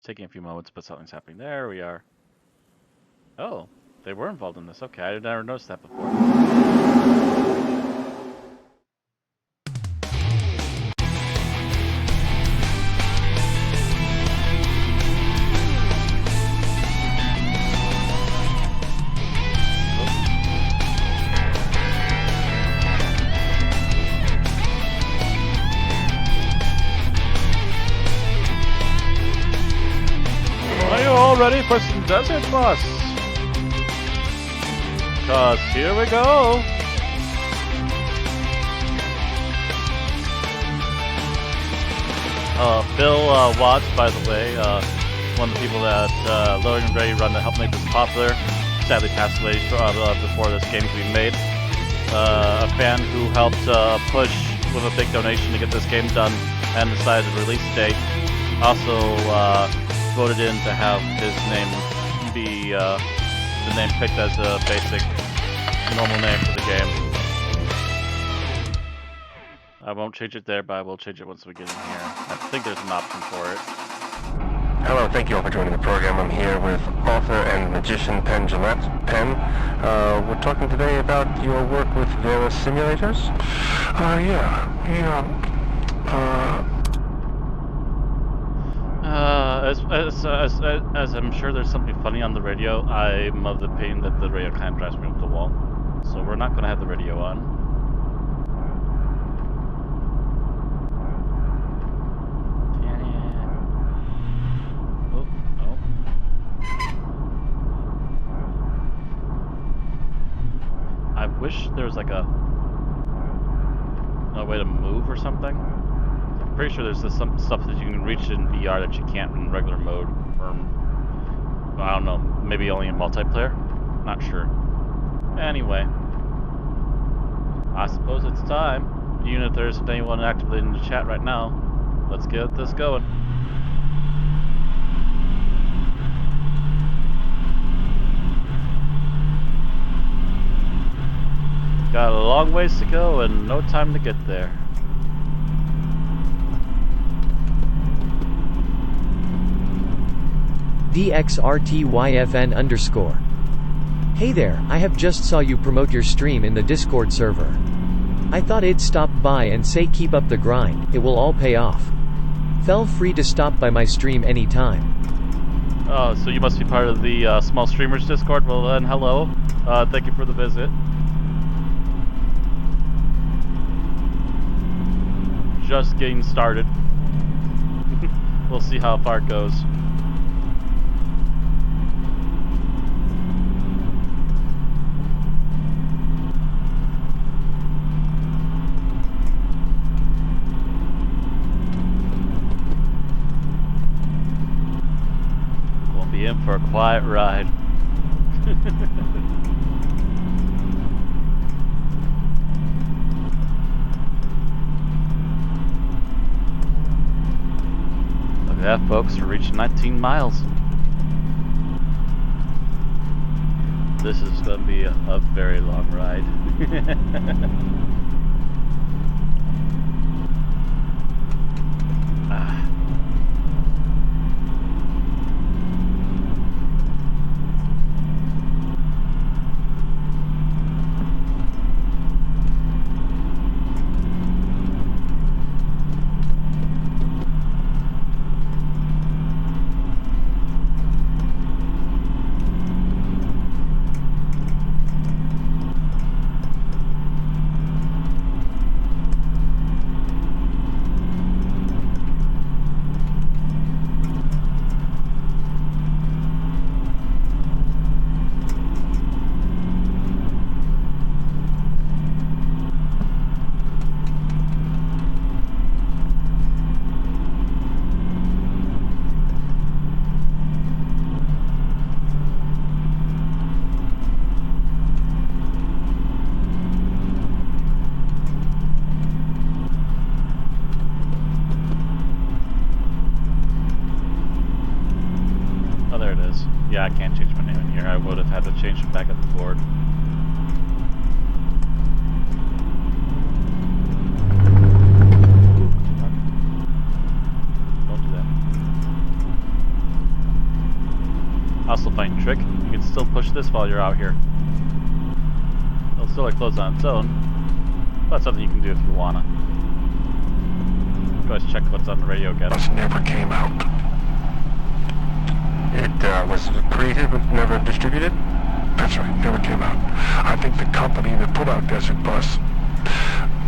taking a few moments, but something's happening. There we are. Oh, they were involved in this. Okay, I never noticed that before. Are you all ready for some desert bus? Cause here we go! Bill Watts, by the way, one of the people that Loading and Ready Run that helped make this popular, sadly passed away before this game could be made. A fan who helped push with a big donation to get this game done and decided the release date. Also voted in to have his name be the name picked as a basic normal name for the game. I won't change it there, but I will change it once we get in here. I think there's an option for it. Hello, thank you all for joining the program. I'm here with author and magician Penn Gillette. Penn, we're talking today about your work with Vera simulators? As I'm sure there's something funny on the radio, I'm of the opinion that the radio kind of drives me up the wall. So we're not going to have the radio on. I wish there was like a way to move or something. I'm pretty sure there's some stuff that you can reach in VR that you can't in regular mode, or I don't know, maybe only in multiplayer. Not sure. Anyway, I suppose it's time. Even if there isn't anyone actively in the chat right now, let's get this going. Got a long ways to go and no time to get there. DXRTYFN_. Hey there, I have just saw you promote your stream in the Discord server. I thought I'd stop by and say keep up the grind, it will all pay off. Feel free to stop by my stream anytime. Oh, so you must be part of the Small Streamers Discord? Well then, hello. Thank you for the visit. Just getting started. We'll see how far it goes. We'll be in for a quiet ride. Look at that, folks, we're reaching 19 miles. This is going to be a very long ride. Yeah, I can't change my name in here. I would have had to change it back at the board. Don't do that. Also fine trick. You can still push this while you're out here. It'll still close on its own. But that's something you can do if you wanna. Go ahead, check what's on the radio again. Bus never came out. It was created but never distributed? That's right, never came out. I think the company that put out Desert Bus,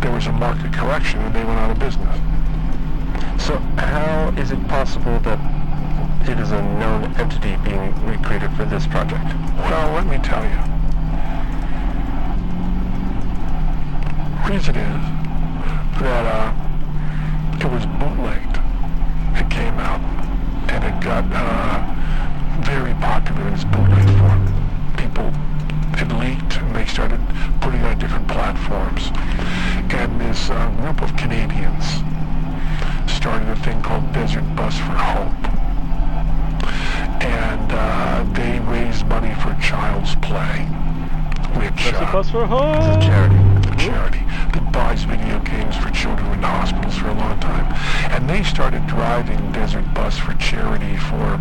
there was a market correction and they went out of business. So how is it possible that it is a known entity being recreated for this project? Well, let me tell you. Reason is that it was bootlegged. It came out and it got very popular in its bootleg form. People, it leaked and they started putting it on different platforms. And this group of Canadians started a thing called Desert Bus for Hope. And they raised money for Child's Play, which Desert Bus for Hope! is a charity that buys video games for children in hospitals for a long time. And they started driving Desert Bus for charity for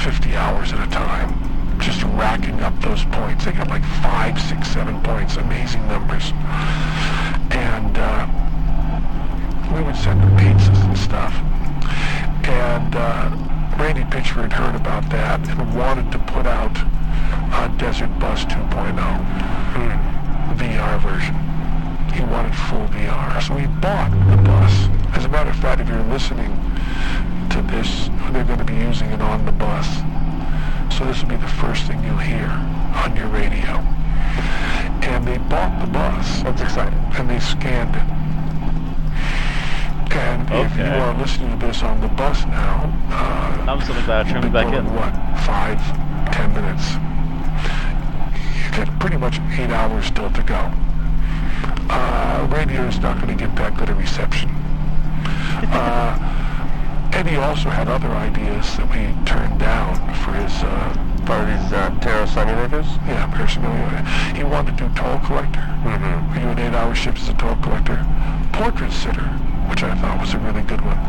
50 hours at a time, just racking up those points. They got like 5, 6, 7 points, amazing numbers. And we would send them pizzas and stuff. And Randy Pitchford heard about that and wanted to put out Desert Bus 2.0 VR version. He wanted full VR, so he bought the bus. As a matter of fact, if you're listening to this, they're going to be using it on the bus. So this will be the first thing you'll hear on your radio. And they bought the bus. That's exciting. And they scanned it. And if you are listening to this on the bus now, I'm so glad I turned it back in. What, 5, 10 minutes? You've got pretty much 8 hours still to go. Radio is not going to get that good a reception. Eddie also had other ideas that we turned down for his Terra simulators? Yeah, parasimulators. He wanted to do toll collector. Mm-hmm. You an 8-hour shift as a toll collector. Portrait sitter, which I thought was a really good one.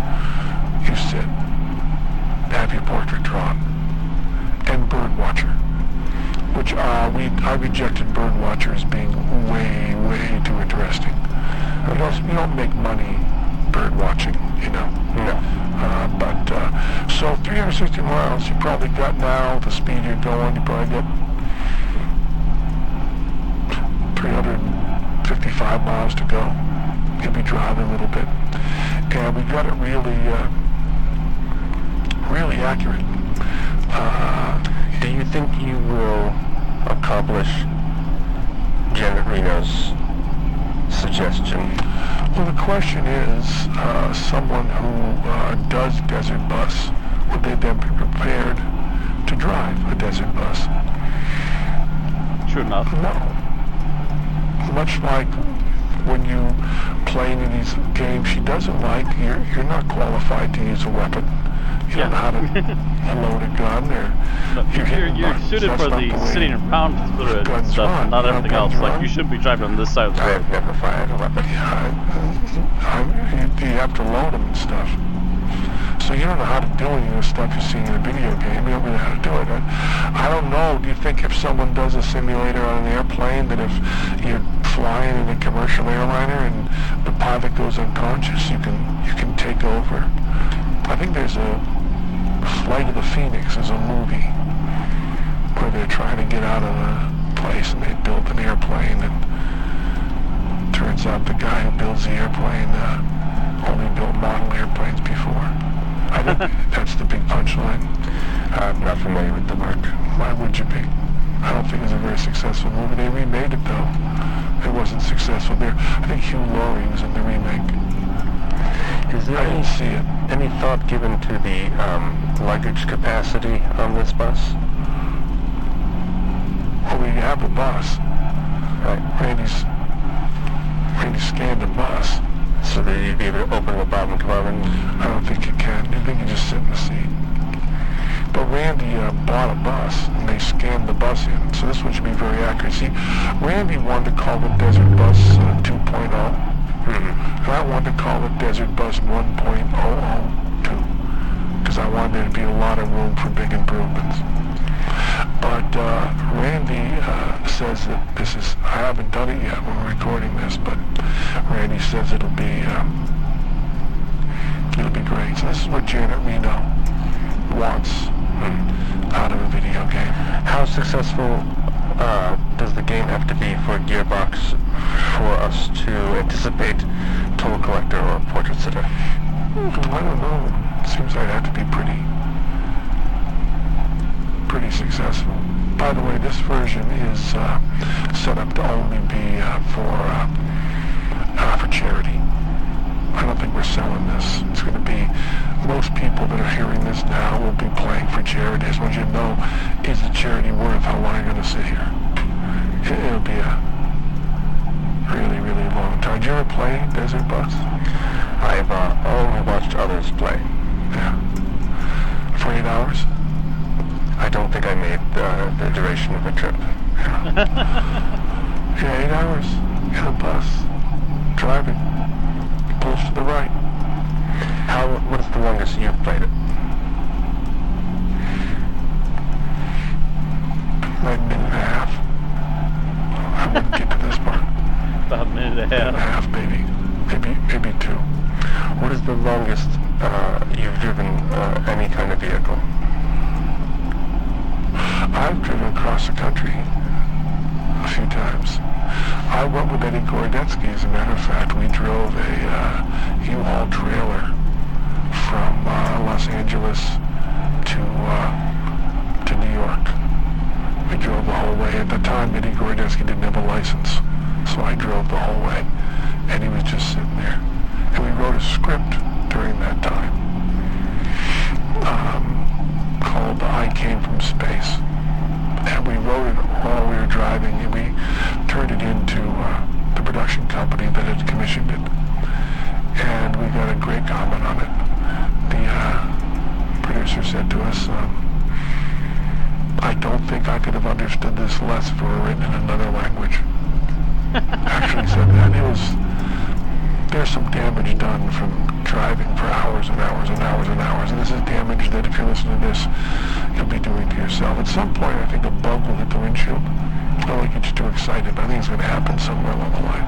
You sit, have your portrait drawn, and bird watcher, which I rejected bird watcher as being way, way too interesting. You don't make money bird watching, you know. No. So 360 miles, you probably got now, the speed you're going, you probably got 355 miles to go. You'll be driving a little bit. And we got it really, really accurate. Do you think you will accomplish Janet Reno's suggestion? Well, the question is, someone who does Desert Bus, would they then be prepared to drive a Desert Bus? True enough. No. Much like when you play any of these games she doesn't like, you're not qualified to use a weapon. You don't know how to load a gun or... You're suited for the sitting around through it and stuff, not everything else. Like, you shouldn't be driving on this side of the road. I've never fired a weapon. You have to load them and stuff. So you don't know how to do any of the stuff you see in a video game. You don't really know how to do it. I don't know. Do you think if someone does a simulator on an airplane, that if you're flying in a commercial airliner and the pilot goes unconscious, you can take over? I think there's a Flight of the Phoenix is a movie where they're trying to get out of the place and they built an airplane, and turns out the guy who builds the airplane only built model airplanes before. I think that's the big punchline. I'm not familiar with the work. Why would you be? I don't think it was a very successful movie. They remade it though. It wasn't successful there. I think Hugh Laurie was in the remake. Is there I didn't see it. Any thought given to the luggage capacity on this bus? Well, we have a bus. Right. Randy scanned a bus. So that you'd be able to open the bottom compartment? I don't think you can. I think you just sit in the seat. But Randy bought a bus, and they scanned the bus in. So this one should be very accurate. See, Randy wanted to call the Desert Bus 2.0. And I wanted to call it Desert Bus 1.002. Because because I wanted there to be a lot of room for big improvements. But Randy says that this is, I haven't done it yet when we're recording this, but Randy says it'll be great. So this is what Janet Reno wants out of a video game. How successful does the game have to be for Gearbox for us to anticipate Total Collector or Portrait Sitter? I don't know. It seems like it'd have to be pretty successful. By the way, this version is set up to only be for charity. I don't think we're selling this. It's going to be, most people that are hearing this now will be playing for charity. I just want you to know, is the charity worth how long you're going to sit here? It'll be a really, really long time. Did you ever play Desert Bus? I've only watched others play. Yeah. For 8 hours? I don't think I made the duration of the trip. Yeah, 8 hours in a bus, driving. Pulls to the right. What is the longest you've played it? Like a minute and a half. I wouldn't get to this part. About a minute and a half. Minute and a half, maybe 2. What is the longest you've driven any kind of vehicle? I've driven across the country a few times. I went with Eddie Gorodetsky, as a matter of fact. We drove a U-Haul trailer from Los Angeles to New York. We drove the whole way. At the time, Eddie Gorodetsky didn't have a license, so I drove the whole way, and he was just sitting there. And we wrote a script during that time called I Came from Space. And we wrote it while we were driving, and we turned it into the production company that had commissioned it. And we got a great comment on it. The producer said to us, I don't think I could have understood this less if it were written in another language. Actually said that. There's some damage done from driving for hours and hours and hours and hours, and this is damage that if you're listening to this, you'll be doing to yourself. At some point, I think a bug will hit the windshield. I don't want to get you too excited, but I think it's going to happen somewhere along the line.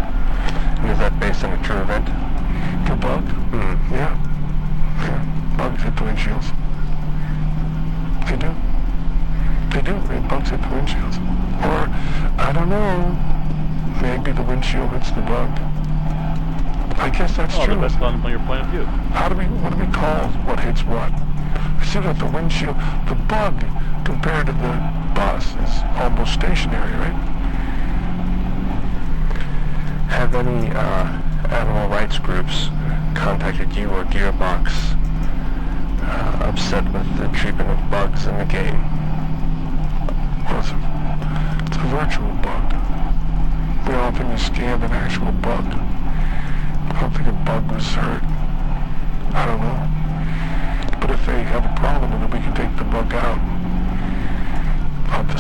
And is that based on a true event? The bug? Yeah. Bugs hit the windshields. They do. Bugs hit the windshields. Or, I don't know, maybe the windshield hits the bug. I guess that's true. Depends on your point of view. What do we call what hits what? It seems like the windshield, the bug compared to the bus is almost stationary, right? Have any animal rights groups contacted you or Gearbox upset with the treatment of bugs in the game? Well, it's a virtual bug. We don't think we scanned an actual bug. I don't think a bug was hurt. I don't know. But if they have a problem with it, we can take the bug out of the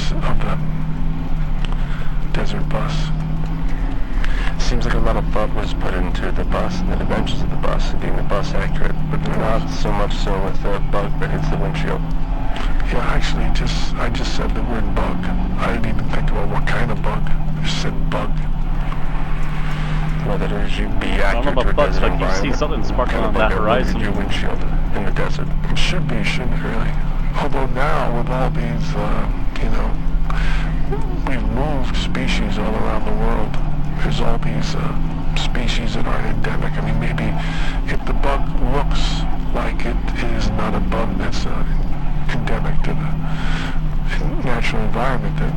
desert bus. Seems like a lot of thought was put into the bus and the dimensions of the bus and being the bus accurate, but not so much so with the bug that hits the windshield. Yeah, actually, I just said the word bug. I didn't even think about what kind of bug. I just said bug. Whether it should be I don't know accurate to a about bugs, desert like you see environment. something sparkling Kind on of that like horizon. your windshield in the desert. It should be, shouldn't it, really? Although now, with all these, we've moved species all around the world. There's all these species that aren't endemic. I mean, maybe if the bug looks like it is not a bug that's endemic to the natural environment, then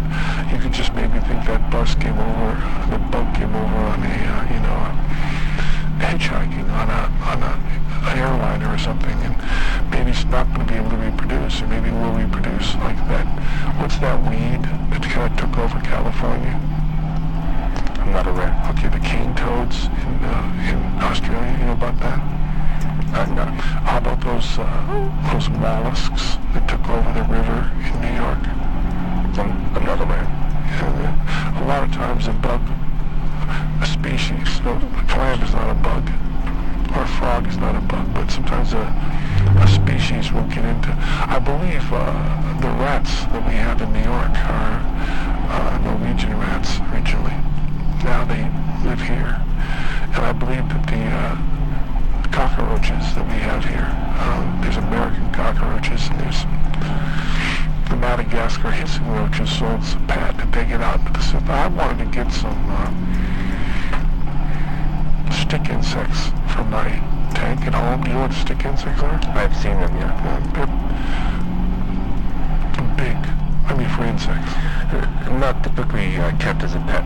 you could just maybe think that bug came over on a hitchhiking on a airliner or something, and maybe it's not going to be able to reproduce, or maybe it will reproduce like that. What's that weed that kind of took over California? I'm not aware. Okay, the cane toads in Australia. You know about that? No. How about those mollusks that took over the river in New York? I'm not aware. Yeah, a lot of times a species, a clam is not a bug. or a frog is not a bug, but sometimes a species will get into. I believe the rats that we have in New York are Norwegian rats originally. Now they live here. And I believe that the cockroaches that we have here, there's American cockroaches and there's the Madagascar hissing roaches sold as a pet that they get out into the Pacific. I wanted to get some stick insects from my tank at home. Do you know what stick insects are? I've seen them, yeah. They're big. I mean, for insects. Not typically kept as a pet.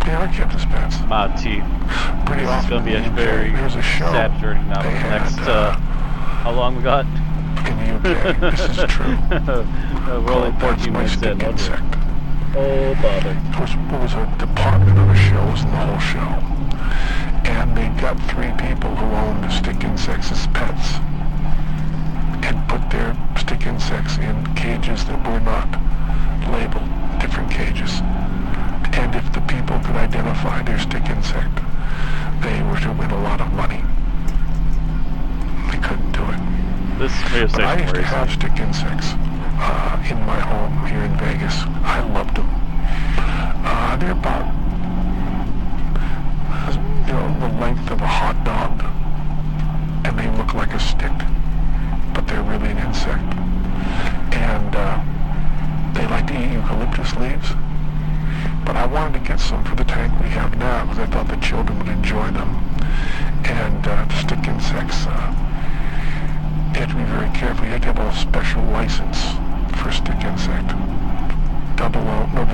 They are kept as pets. T. Pretty It's often. going to be a very There's a show sad journey now. they had, Next, how long we got? in the UK. This is true. We're only Called 14 minutes Stick in. Okay. Insect. Oh, bother. It was a department of a show, it wasn't the whole show. And they got 3 people who owned stick insects as pets and put their stick insects in cages that were not labeled, different cages. And if the people could identify their stick insect, they were to win a lot of money. They couldn't do it. This radio But I station used to worries have me. stick insects in my home here in Vegas. I loved them. They're about, the length of a hot dog, and they look like a stick, but they're really an insect. And they like to eat eucalyptus leaves. But I wanted to get some for the tank we have now because I thought the children would enjoy them. And the stick insects, you have to be very careful. You have to have a special license for a stick insect. The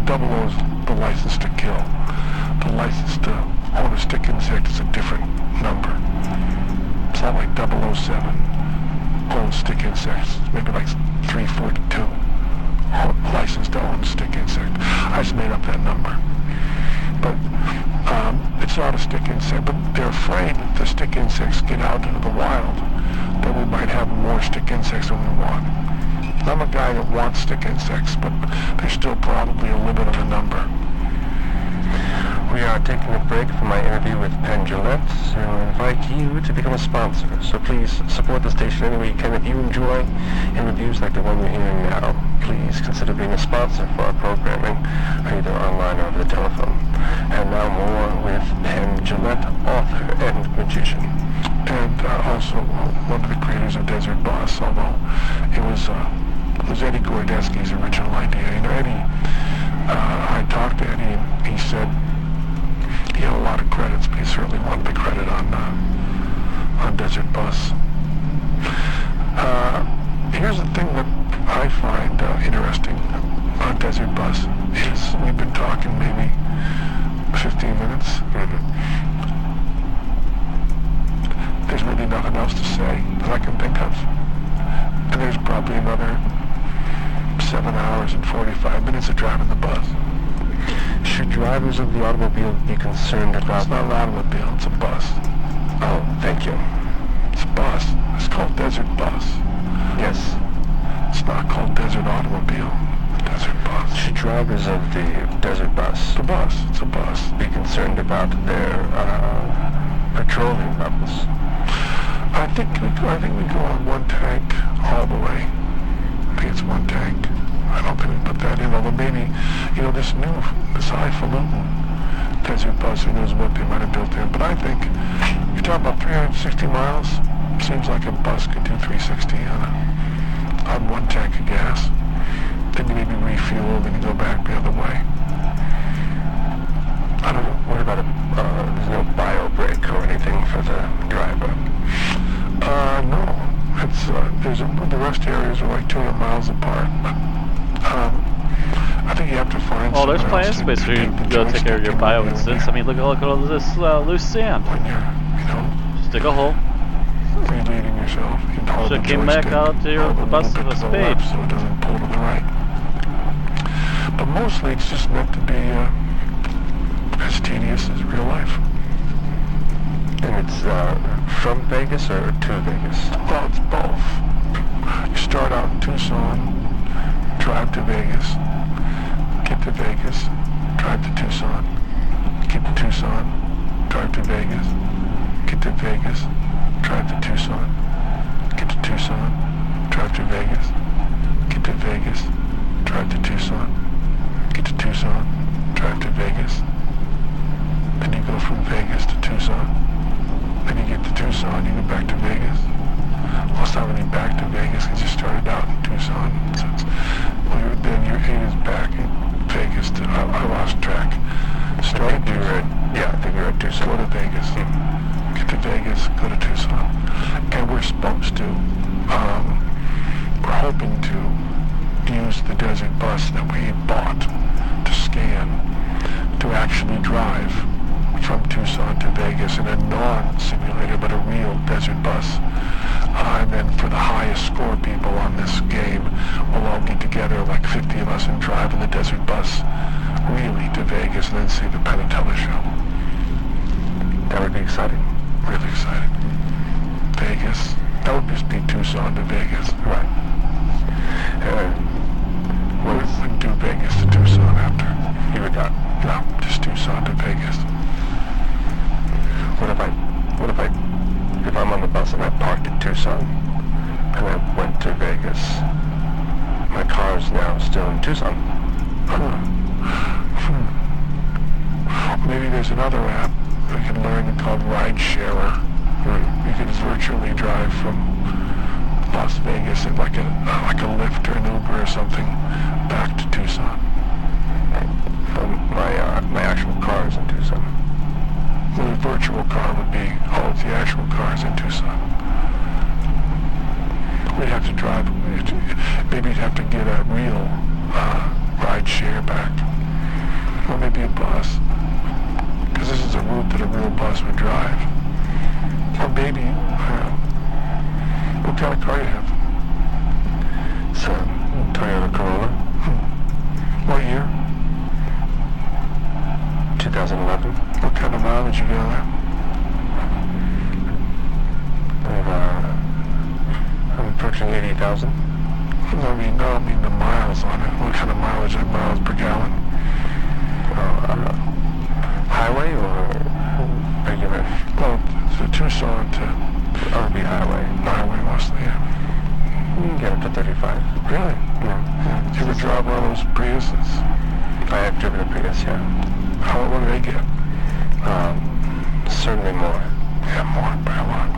double O is the license to kill. The license to own a stick insect is a different number. It's not like 007 owns stick insects. It's maybe like 342 license to own a stick insect. I just made up that number. But it's not a stick insect, but they're afraid that the stick insects get out into the wild, that we might have more stick insects than we want. I'm a guy that wants stick insects, but there's still probably a limit of the number. We are taking a break from my interview with Penn Jillette to invite you to become a sponsor. So please support the station any way you can. If you enjoy interviews like the one you're hearing now, please consider being a sponsor for our programming, either online or over the telephone. And now more with Penn Jillette, author and magician. And also one of the creators of Desert Boss, although it was Eddie Gordesky's original idea. Eddie, I talked to Eddie and he said he had a lot of credits, but he certainly wanted the credit on Desert Bus. Here's the thing that I find interesting on Desert Bus is we've been talking maybe 15 minutes. There's really nothing else to say that I can think of. And there's probably another 7 hours and 45 minutes of driving the bus. Should drivers of the automobile be concerned about... It's not an automobile, it's a bus. Oh, thank you. It's a bus. It's called Desert Bus. Yes. It's not called Desert Automobile. Desert Bus. Should drivers of the desert bus It's a bus. It's a bus. be concerned about their petroleum levels? I think we go on one tank all the way. I think it's one tank. I don't think we put that in, although maybe, this highfalutin Desert Bus, who knows what they might have built in. But I think, you're talking about 360 miles, seems like a bus could do 360 on one tank of gas. Then you maybe refuel, then you go back the other way. I don't know. What about there's no bio brake or anything for the driver? No. It's, the rest areas are like 200 miles apart, but, I think you have to find Oh, there's someone plenty of else space for you keep the to go take care of your joystick bio in the instance. I mean, look at all this loose sand. when you're, Just dig a hole. relieving yourself. You can hold Should've the came back joystick, out to your hold a bus little bit with a to the spade. left so it doesn't pull to the right. But mostly it's just meant to be as tedious as real life. And it's from Vegas or to Vegas? Well, it's both. You start out in Tucson, drive to Vegas, get to Vegas, drive to Tucson, get to Tucson, drive to Vegas, get to Vegas, drive to Tucson. Get to Tucson, drive to Vegas. Get to Vegas, drive to Tucson. Get to Tucson, drive to Vegas. Then you go from Vegas to Tucson. Then you get to Tucson, you go back to Vegas. Well, it's not really back to Vegas because you started out in Tucson. So then your 8 is back in Vegas to, I lost track. Started I think we were at Tucson. Go to Vegas. Get to Vegas, go to Tucson. And we're supposed to, we're hoping to use the desert bus that we bought to scan to actually drive from Tucson to Vegas in a non-simulator but a real desert bus. And then for the highest score people on this game, we'll all get together, like 50 of us, and drive in the desert bus really to Vegas and then see the Penn and Teller show. That would be exciting. Really exciting. Vegas. That would just be Tucson to Vegas. Right. We wouldn't do Vegas to Tucson after. You would not? No, just Tucson to Vegas. If I'm on the bus and I parked at Tucson and I went to Vegas, my car is now still in Tucson. Maybe there's another app we can learn called Ride Sharer. You can virtually drive from Las Vegas in like a Lyft or an Uber or something back to Tucson. My actual car is in Tucson. Well, the virtual car would be, the actual car's in Tucson. We'd have to drive, maybe you'd have to get a real ride share back. Or maybe a bus. Because this is a route that a real bus would drive. Or maybe, what kind of car do you have? It's a Toyota Corolla. What year? 2011. What kind of mileage you got on that? I'm approaching 80,000. I don't mean the miles on it. What kind of mileage, like miles per gallon? Highway or regular? Well, to Tucson to... That would be highway. Highway mostly, yeah. You can get up to 35. Really? Yeah. You ever drive one of those Priuses? I have driven a Prius, yeah. What do they get? Certainly more. Yeah, more by a lot.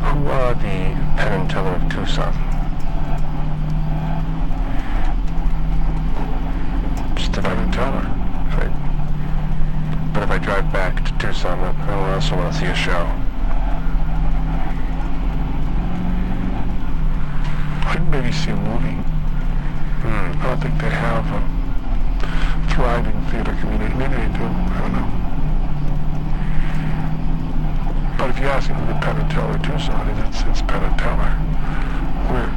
Who are the Penn and Teller of Tucson? Just the Penn and Teller. But if I drive back to Tucson, I also want to see a show. I'd maybe see a movie. I don't think they have a thriving theater community. Maybe they do. I don't know. But if you ask me who the Penn and Teller Tucson is, it's Penn and Teller. We're,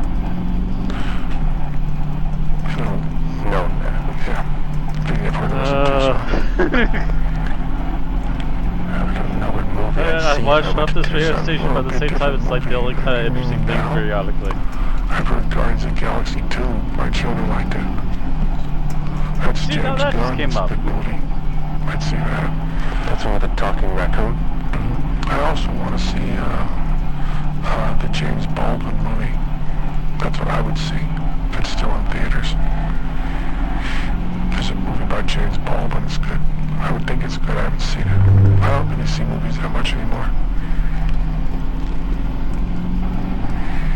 known that. Yeah. I think they've heard of us in Tucson. I don't know what movie I watched up this radio station, but at the same time, it's like the only kind of interesting thing periodically. I've heard Guardians of the Galaxy 2. My children liked it. That's See, now James that just came Gunn's up. big movie. I'd see that. That's one with the talking raccoon? I also want to see the James Baldwin movie. That's what I would see if it's still in theaters. There's a movie about James Baldwin. It's good. I would think it's good. I haven't seen it. I don't really see movies that much anymore.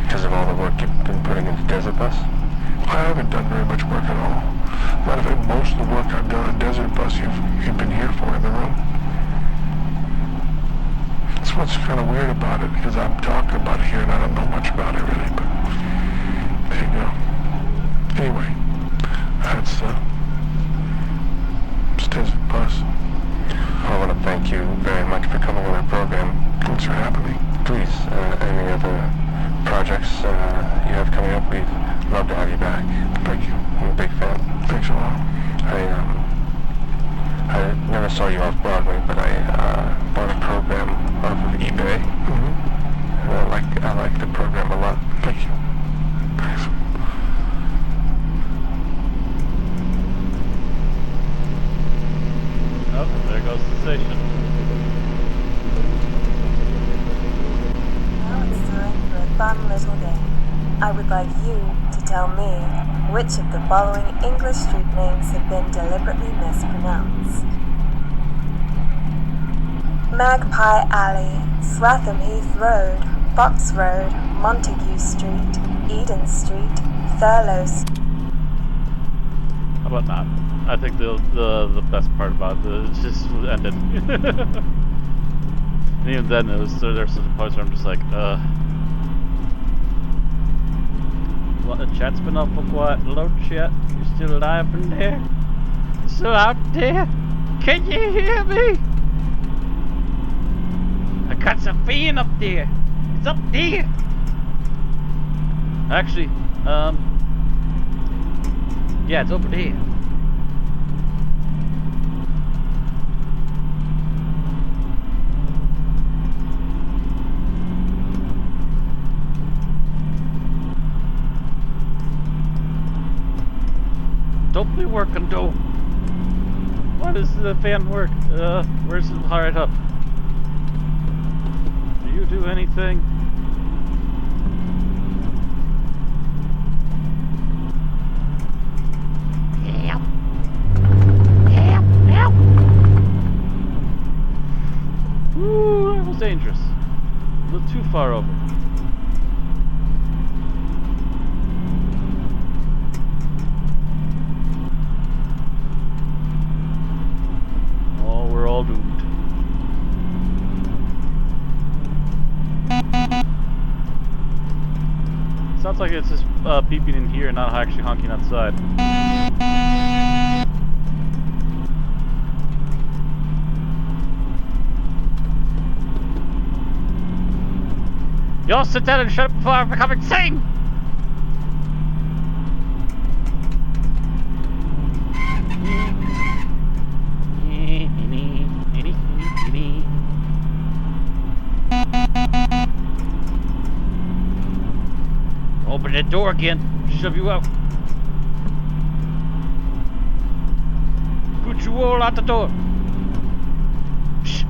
Because of all the work you've been putting into Desert Bus? I haven't done very much work at all. Matter of fact, most of the work I've done on Desert Bus, you've been here for in the room. That's what's kind of weird about it, because I'm talking about it here and I don't know much about it really, but there you go. Anyway, that's Desert Bus. I want to thank you very much for coming on our program. Thanks for having me. Please, any other projects you have coming up, we'd love to have you back. Thank you. I'm a big fan. Thanks a lot. I never saw you off Broadway, but I bought a program off of eBay. And I like the program a lot. Thank you. Thanks. Oh, there goes the station. fun little game. I would like you to tell me which of the following English street names have been deliberately mispronounced. Magpie Alley, Swatham Heath Road, Fox Road, Montague Street, Eden Street, Thurlow Street. How about not? I think the best part about it just ended. And even then, there's such a point where I'm just like, What, the chat's been up for quite a lot, chat. You still alive in there? You still out there? Can you hear me? I got some fan up there. It's up there. Actually, yeah, it's over there. Don't be working, though. Why does the fan work? Where's it? Alright, up. Do you do anything? Help! Help! Help! Ooh, that was dangerous. A little too far over. We're all doomed. Sounds like it's just beeping in here and not actually honking outside. Y'all sit down and shut up before I become insane! Open that door again. Shove you out. Put you all out the door. Shh.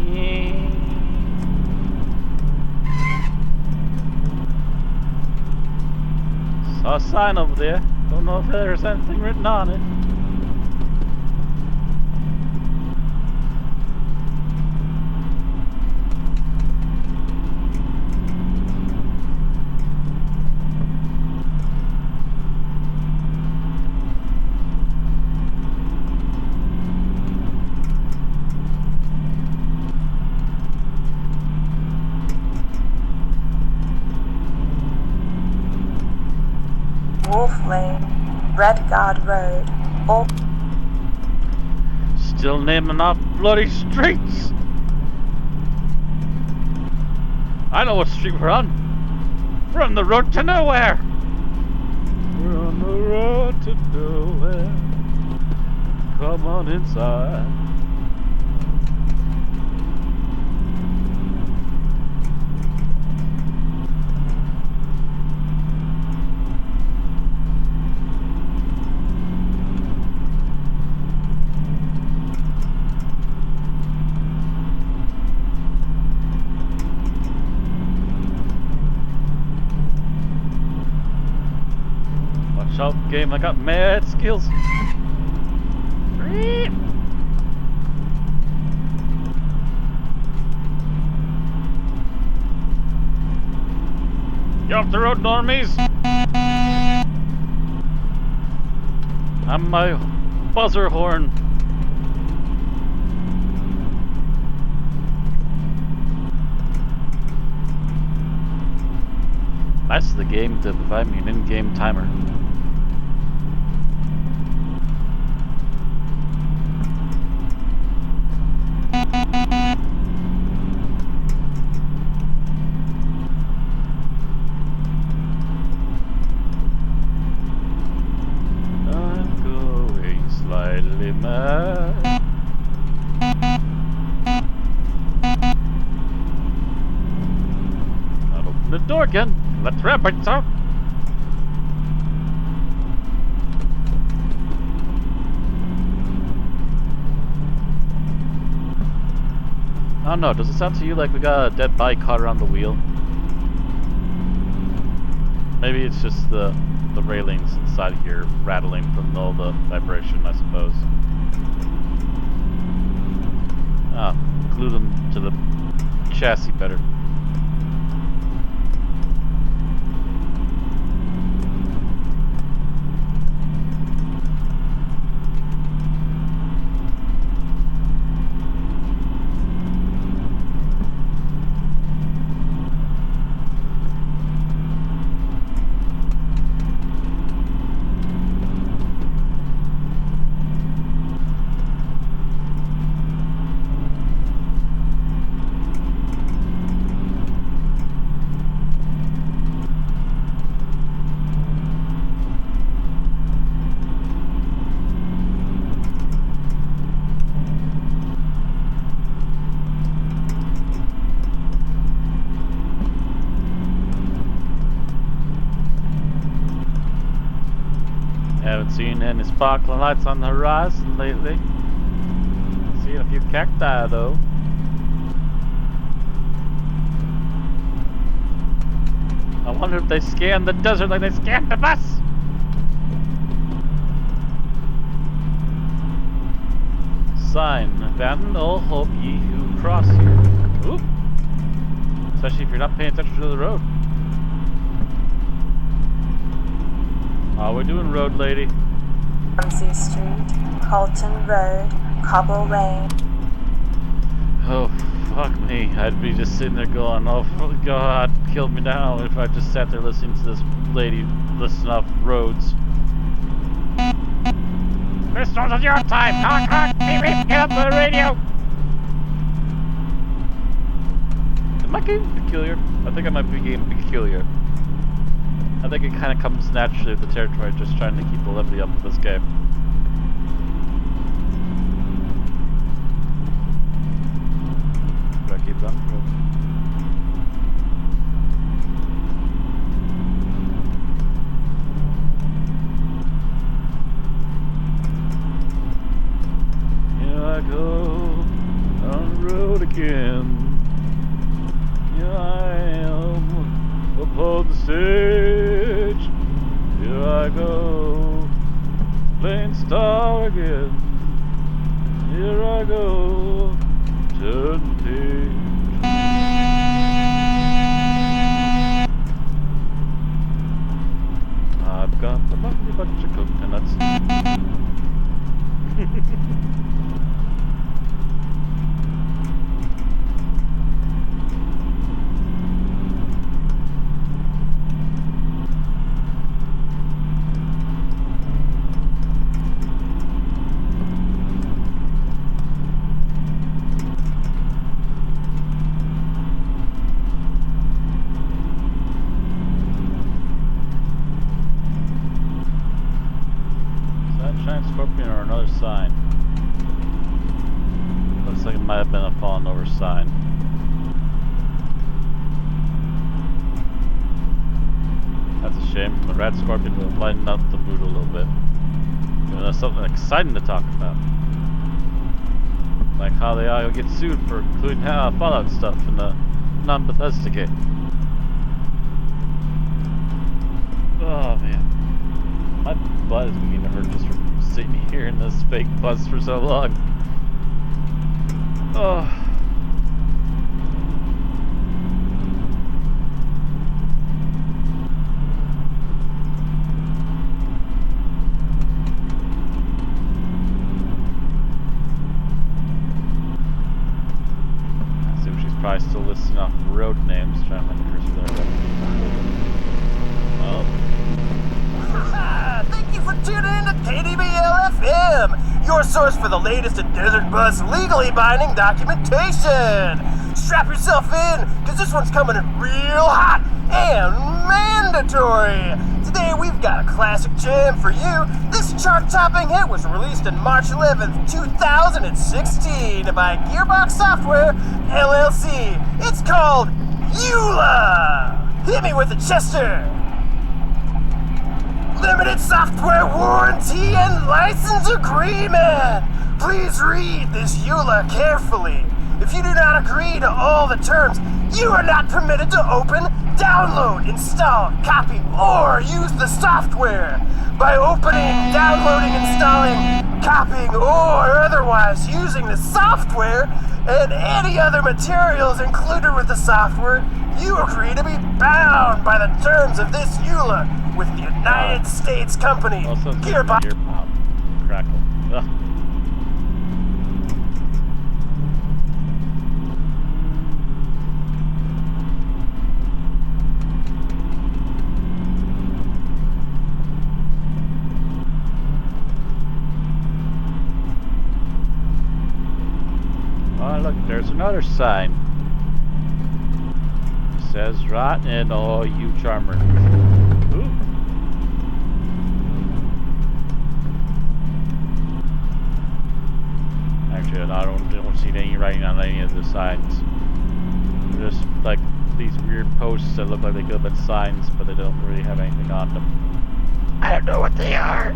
Yeah. Saw a sign over there. Don't know if there's anything written on it. Wolf Lane, Redguard Road, or Still naming off bloody streets. I know what street we're on. We're on the road to nowhere. We're on the road to nowhere. Come on inside. Watch out, game, I got mad skills. You off the road, normies? I'm my buzzer horn. That's the game to provide me an in-game timer. I'm going slightly mad. I'll open the door again. Let's wrap it up. I don't know, does it sound to you like we got a dead body caught around the wheel? Maybe it's just the railings inside here rattling from all the vibration, I suppose. Glue them to the chassis better. Haven't seen any sparkling lights on the horizon lately. Seen a few cacti though. I wonder if they scanned the desert like they scanned the bus. Sign, abandon all hope ye who cross here. Oop. Especially if you're not paying attention to the road. How we doing, road lady? Ramsey Street, Halton Road, Cobble Lane. Oh, fuck me. I'd be just sitting there going, oh, God, kill me now if I just sat there listening to this lady listing off roads. This one's your time. Knock, beep, beep, get up on the radio. Am I getting peculiar? I think I might be getting peculiar. I think it kind of comes naturally with the territory, just trying to keep the levity up with this game. Do I keep going? Here I go on the road again. Here I am upon the stage. Here I go, playing star again. Here I go, turn the page. I've got a lovely bunch of coconuts. Scorpion or another sign. Looks like it might have been a fallen over sign. That's a shame. The rat scorpion will lighten up the mood a little bit. Giving us something exciting to talk about. Like how they all get sued for including Fallout stuff in the non-Bethesda game. Oh man. My butt is beginning to hurt just from sitting here in this fake bus for so long. Oh. I assume she's probably still listing off road names, trying to find the cursor there. Thank you for tuning in to KDBL-FM, your source for the latest in Desert Bus legally binding documentation. Strap yourself in, because this one's coming in real hot and mandatory. Today we've got a classic jam for you. This chart-topping hit was released on March 11th, 2016 by Gearbox Software, LLC. It's called EULA. Hit me with the Chester. Limited software warranty and license agreement. Please read this EULA carefully. If If you do not agree to all the terms, you are not permitted to open, download, install, copy, or use the software. By opening, downloading, installing, copying, or otherwise using the software and any other materials included with the software, you agree to be bound by the terms of this EULA with the United States Company. Also, Gearbox. ear pop. Crackle. Ugh. Oh, look, there's another sign. It says, "Rotten all you charmers." Ooh. Actually, I don't see any writing on any of the signs. They're just like these weird posts that look like they could have been signs, but they don't really have anything on them. I don't know what they are.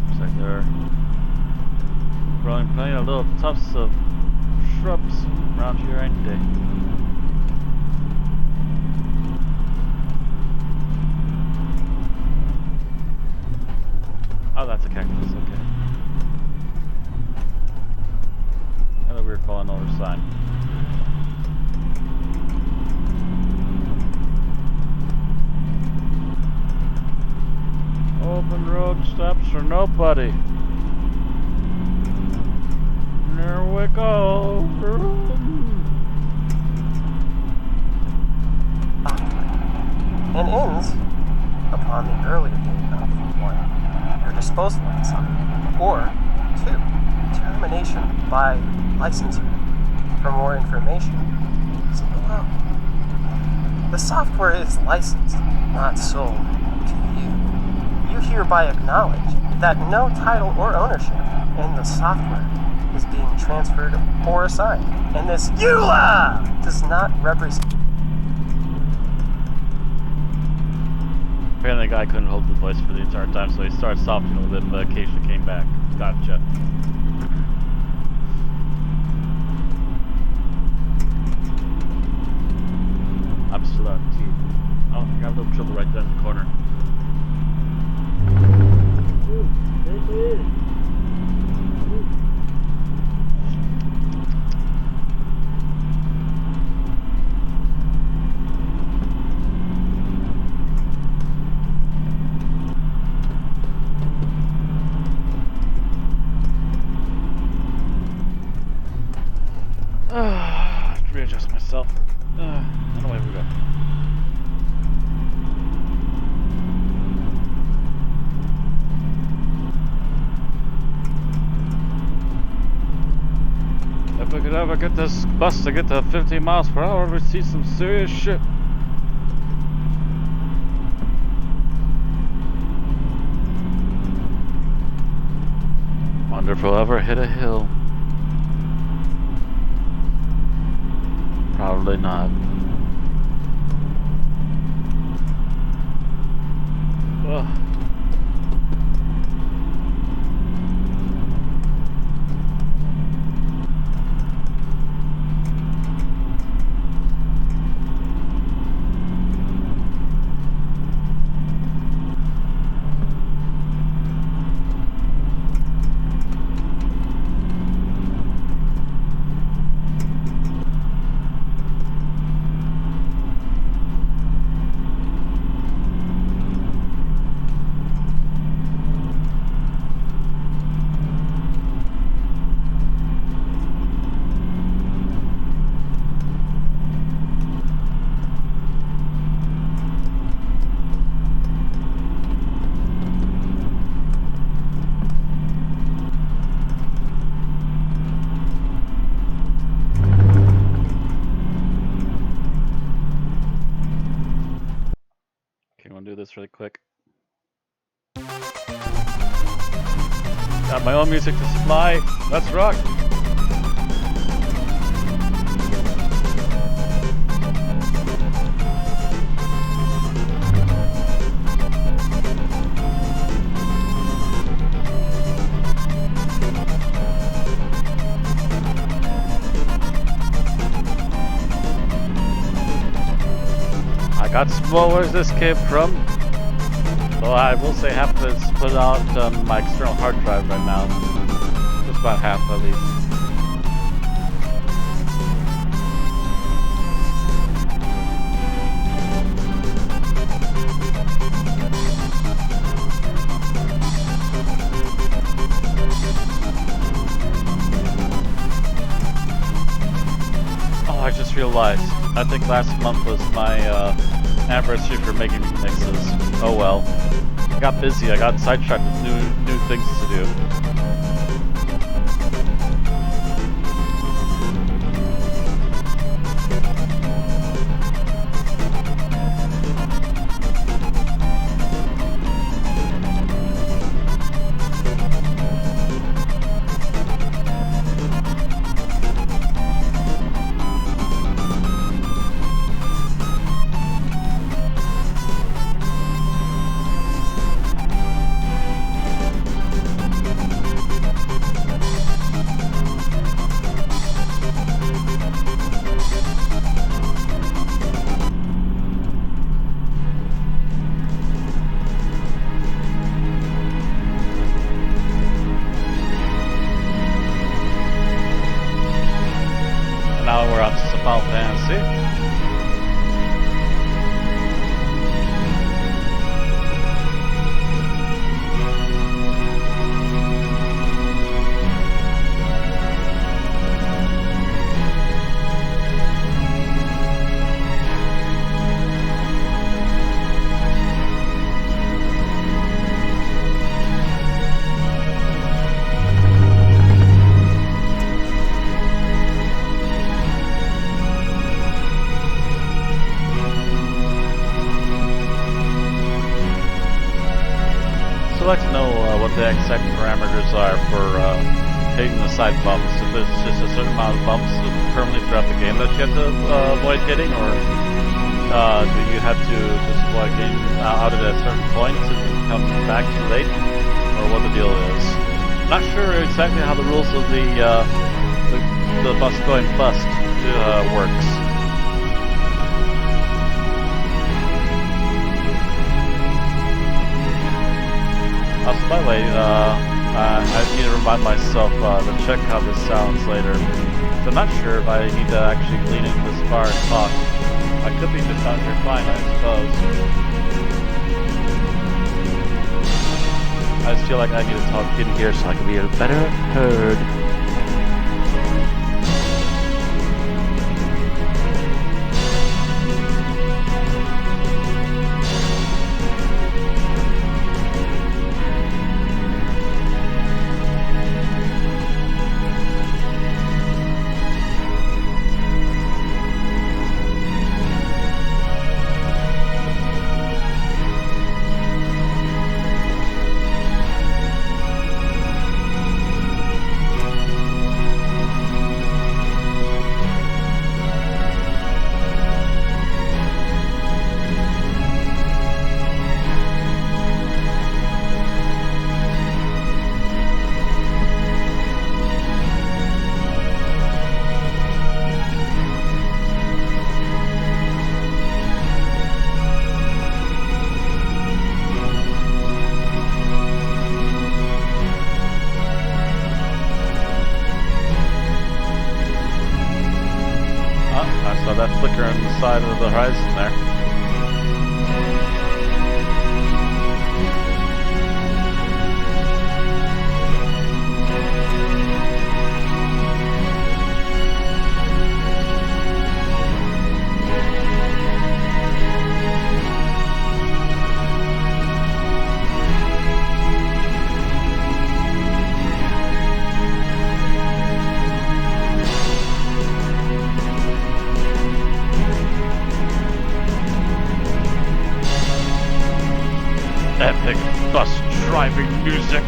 Looks like they're growing plenty of little tufts of shrubs around here, ain't they? Oh, that's a cactus, okay. Another weird falling over sign. Open road stops for nobody. There we go. And ends upon the earlier date of 1. Your disposal of the software. Or 2. Termination by licensor. For more information, see below. The software is licensed, not sold to you. You hereby acknowledge that no title or ownership in the software is being transferred or assigned, and this EULA does not represent. Apparently the guy couldn't hold the voice for the entire time, so he started softening a little bit, but occasionally came back. Gotcha. I'm still on T. Oh, I got a little trouble right there in the corner. I have to readjust myself. And away we go. If we could ever get this bus to get to 15 miles per hour, we'd see some serious shit. Wonder if we'll ever hit a hill. Probably not. Ugh. Do this really quick. Got my own music to supply. Let's rock. I got some more where this came from. Well, I will say half of it's put out on my external hard drive right now. Just about half at least. Oh, I just realized. I think last month was my anniversary for making mixes. Oh well. I got busy. I got sidetracked with new things to do. Now we're on to some Final Fantasy. I'd like to know what the exact parameters are for hitting the side bumps. If it's just a certain amount of bumps permanently throughout the game that you have to avoid hitting, or do you have to just avoid getting out at certain points and come back too late, or what the deal is? Not sure exactly how the rules of the bus going bust works. Also, by the way, I need to remind myself to check how this sounds later. So I'm not sure if I need to actually lean in this far and talk. I could be just out here fine, I suppose. I just feel like I need to talk in here so I can be better heard. I saw that flicker on the side of the horizon there. Epic bus driving music.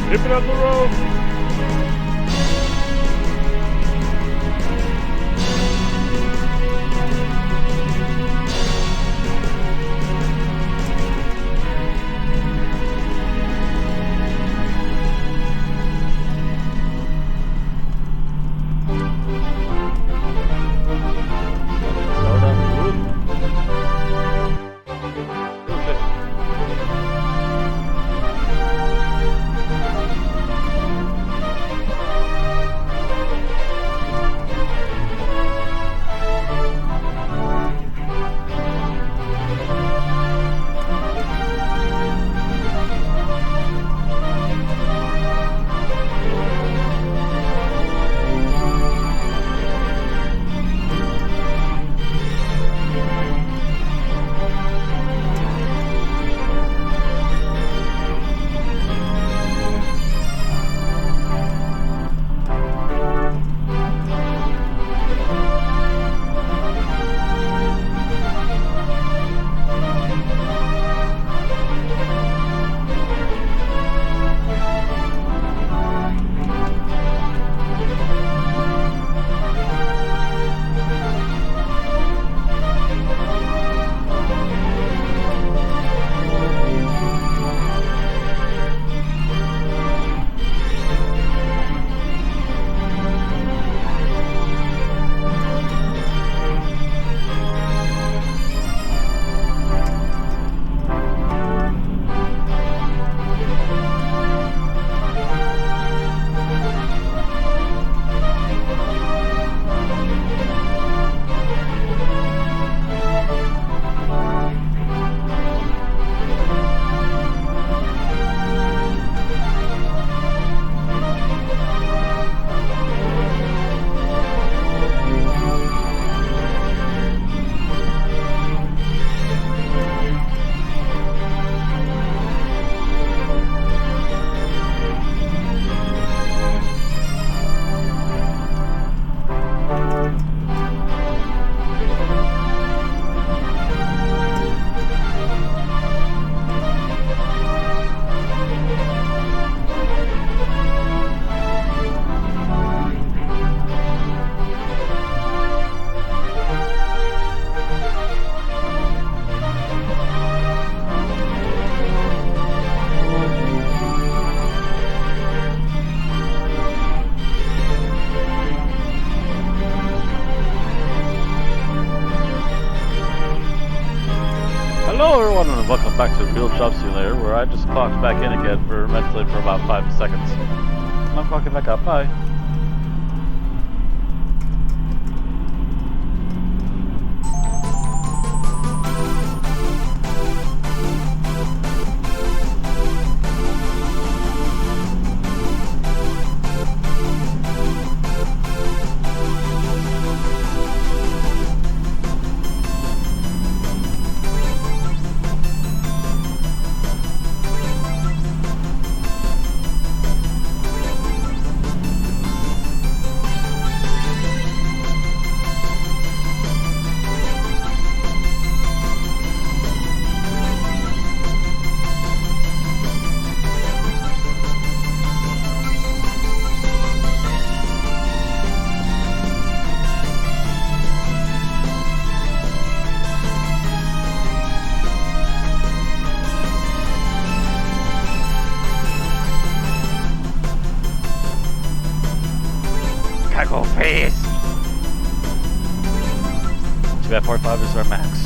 Keep it on the road. everyone, and welcome back to Real Job Simulator, where I just clocked back in again for mentally for about 5 seconds. And I'm clocking back up. Bye. Cackle face! Too bad 45 is our max.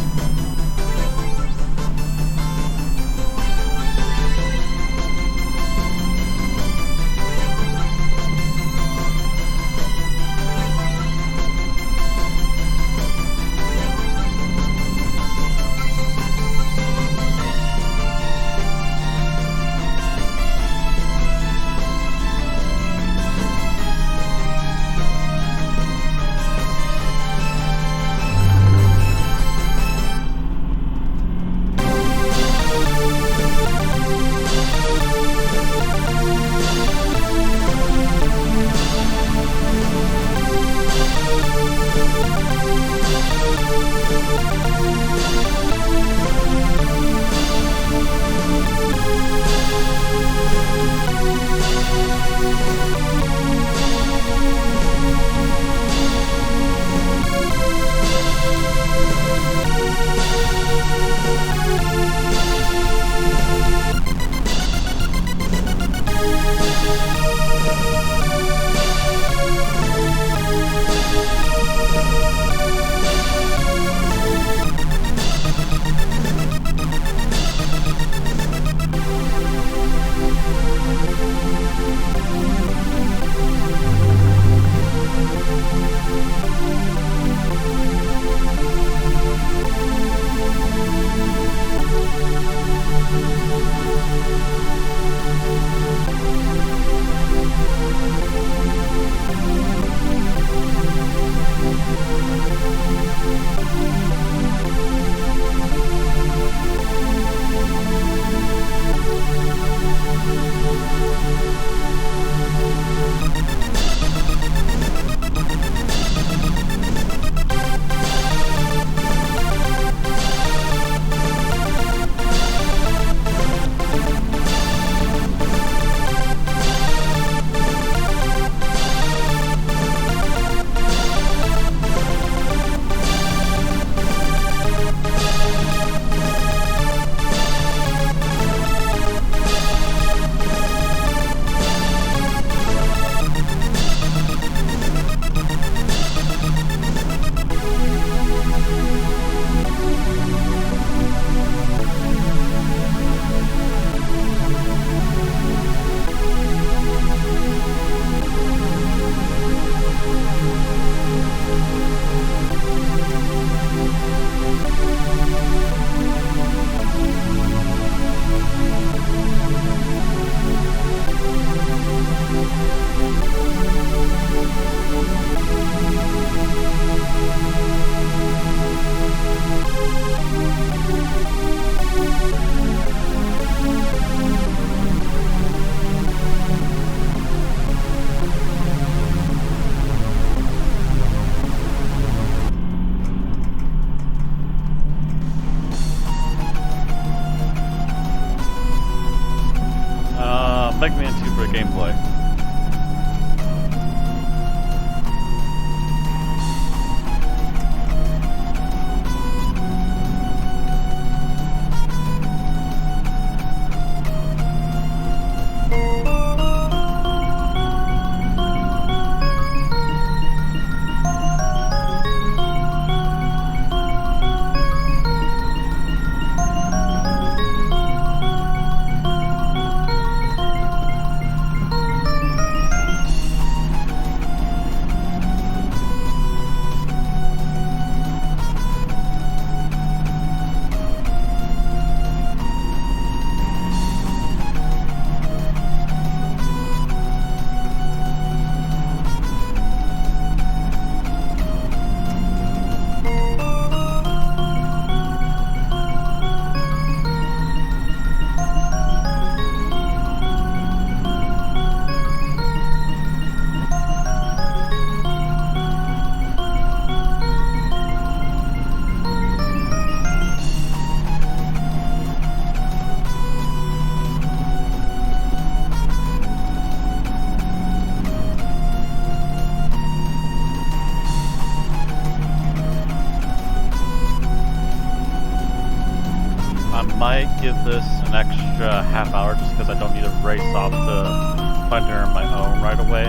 might give this an extra half hour just because I don't need to race off to find her on my own right away.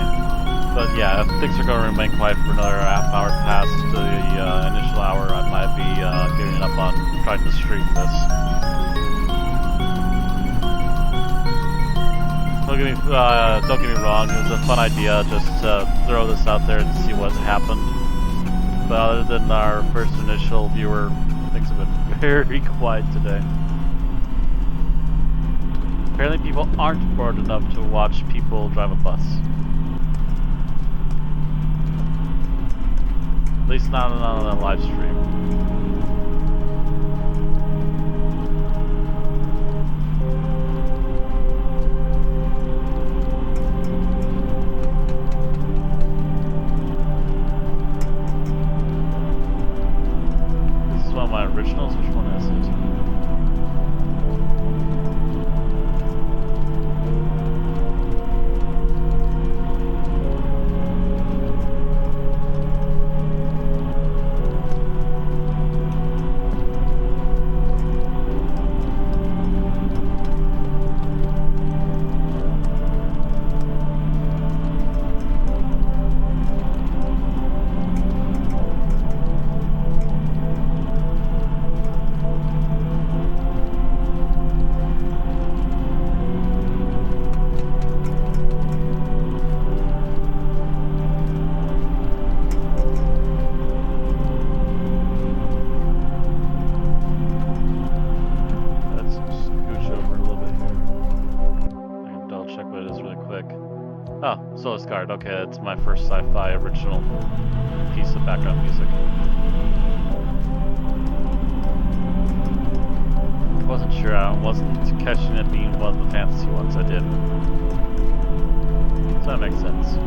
But yeah, if things are going to remain quiet for another half hour past the initial hour, I might be giving up on trying to stream this. Don't get me wrong, it was a fun idea just to throw this out there and see what happened. But other than our first initial viewer, things have been very quiet today. Apparently people aren't bored enough to watch people drive a bus. At least not on a live stream. This is one of my originals. Which one is it? Soloist Guard. Okay, that's my first sci-fi original piece of background music. I wasn't sure. I wasn't catching it being one of the fantasy ones I did. So that makes sense.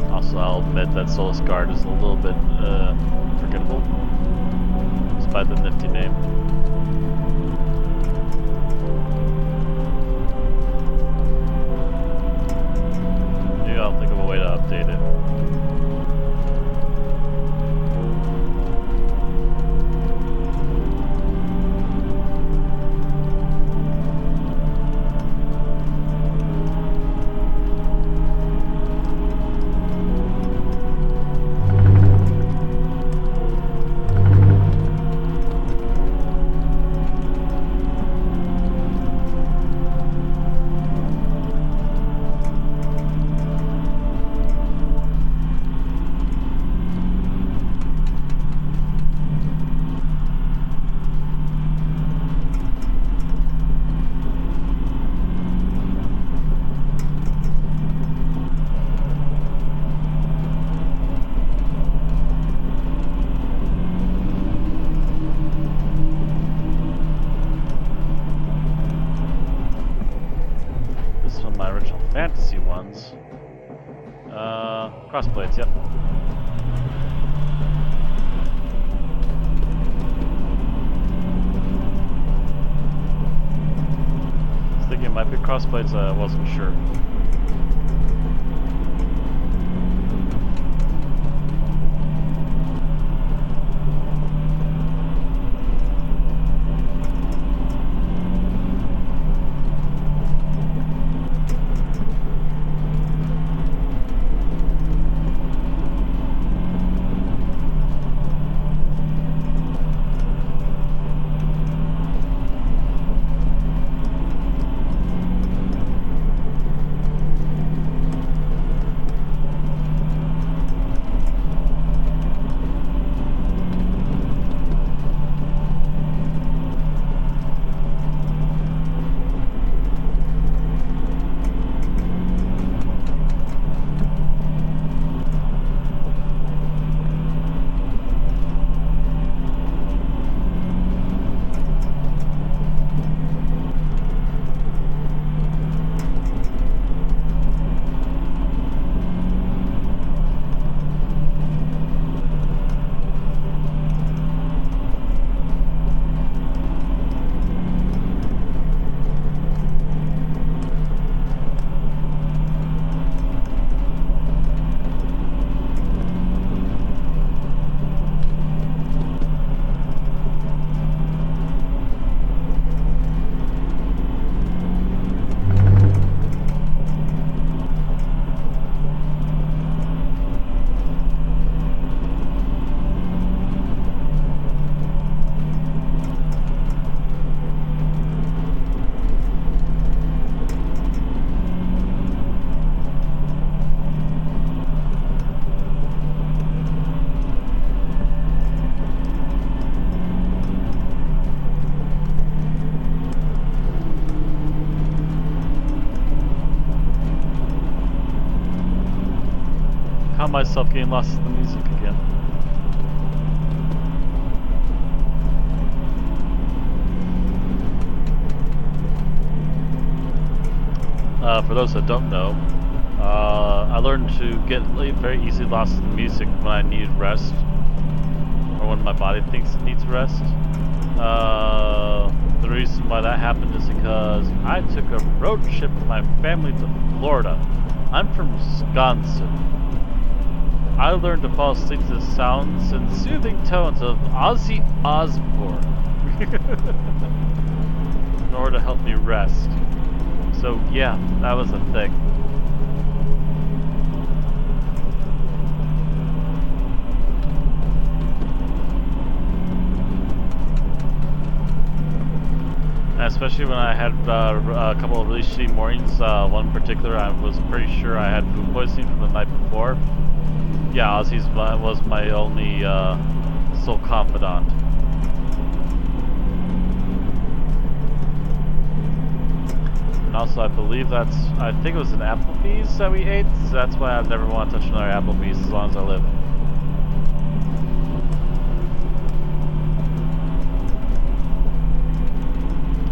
Also, I'll admit that Soloist Guard is a little bit forgettable, despite the nifty name. I'll think of a way to update it. Fantasy ones. Crossblades, yep. I was thinking it might be Crossblades, I wasn't sure. Found myself getting lost in the music again. For those that don't know, I learned to get very easily lost in the music when I needed rest, or when my body thinks it needs rest. The reason why that happened is because I took a road trip with my family to Florida. I'm from Wisconsin. I learned to fall asleep to the sounds and soothing tones of Ozzy Osbourne in order to help me rest. So yeah, that was a thing. And especially when I had a couple of really shitty mornings. One in particular, I was pretty sure I had food poisoning from the night before. Yeah, Ozzy was my only sole confidant. And also, I think it was an Applebee's that we ate, so that's why I never want to touch another Applebee's as long as I live.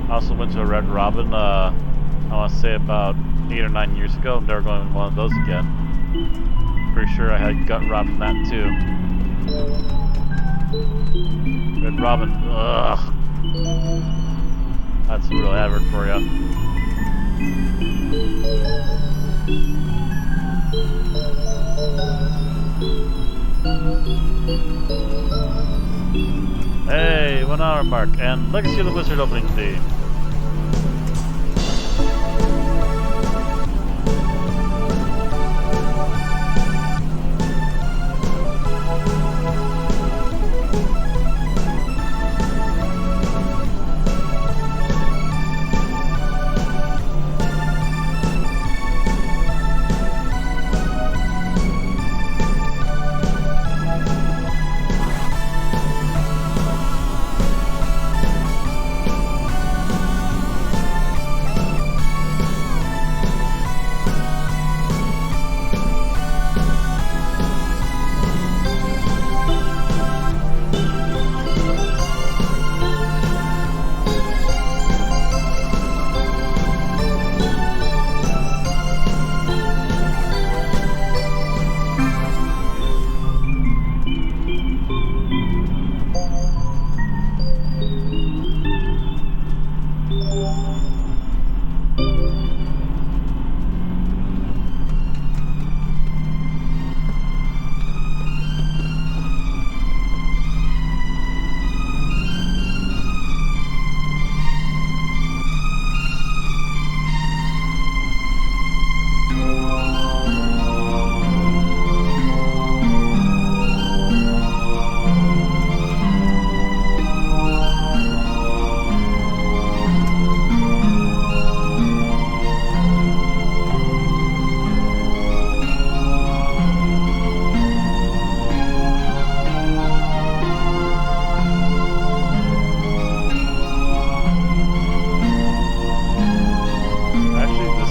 I also went to a Red Robin, I want to say about 8 or 9 years ago. I'm never going to one of those again. Pretty sure I had gut rot from that too. Red Robin, ugh. That's a real advert for you. Hey, 1 hour mark, and Legacy of the Wizard opening theme.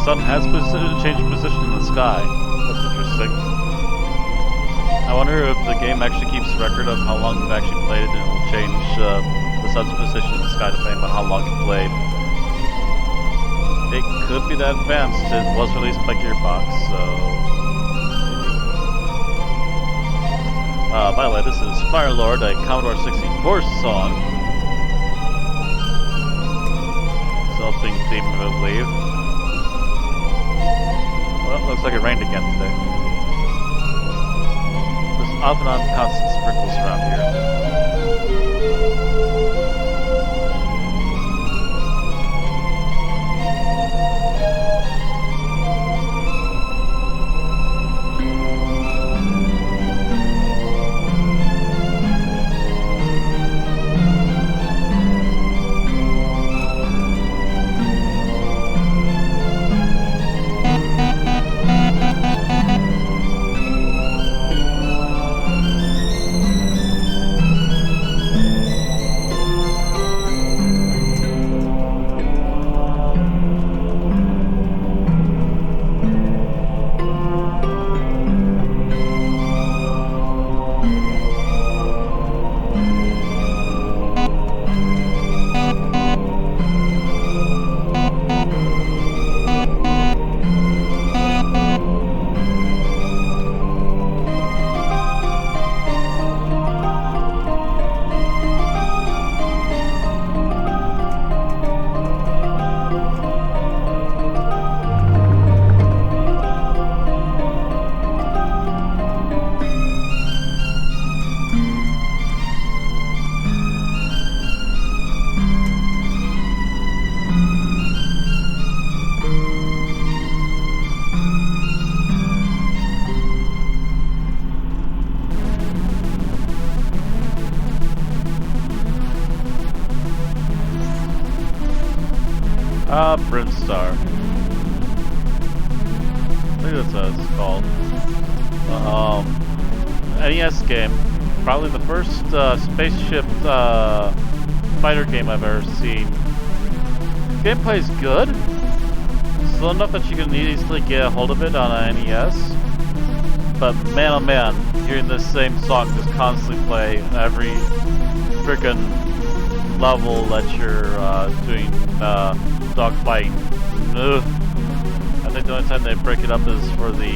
sun has changed position in the sky. That's interesting. I wonder if the game actually keeps record of how long you've actually played it, and it will change the sun's position in the sky depending on how long you played. It could be that advanced. It was released by Gearbox, so maybe. By the way, this is Firelord, a Commodore 64 song. It's the opening theme, I believe. Well, looks like it rained again today. There's off and on constant sprinkles around here. Brinstar. I think that's what it's called. NES game. Probably the first spaceship fighter game I've ever seen. Gameplay's good. Slow enough that you can easily get a hold of it on an NES. But man oh man, hearing this same song just constantly play every frickin' level that you're doing dogfighting. I think the only time they break it up is for the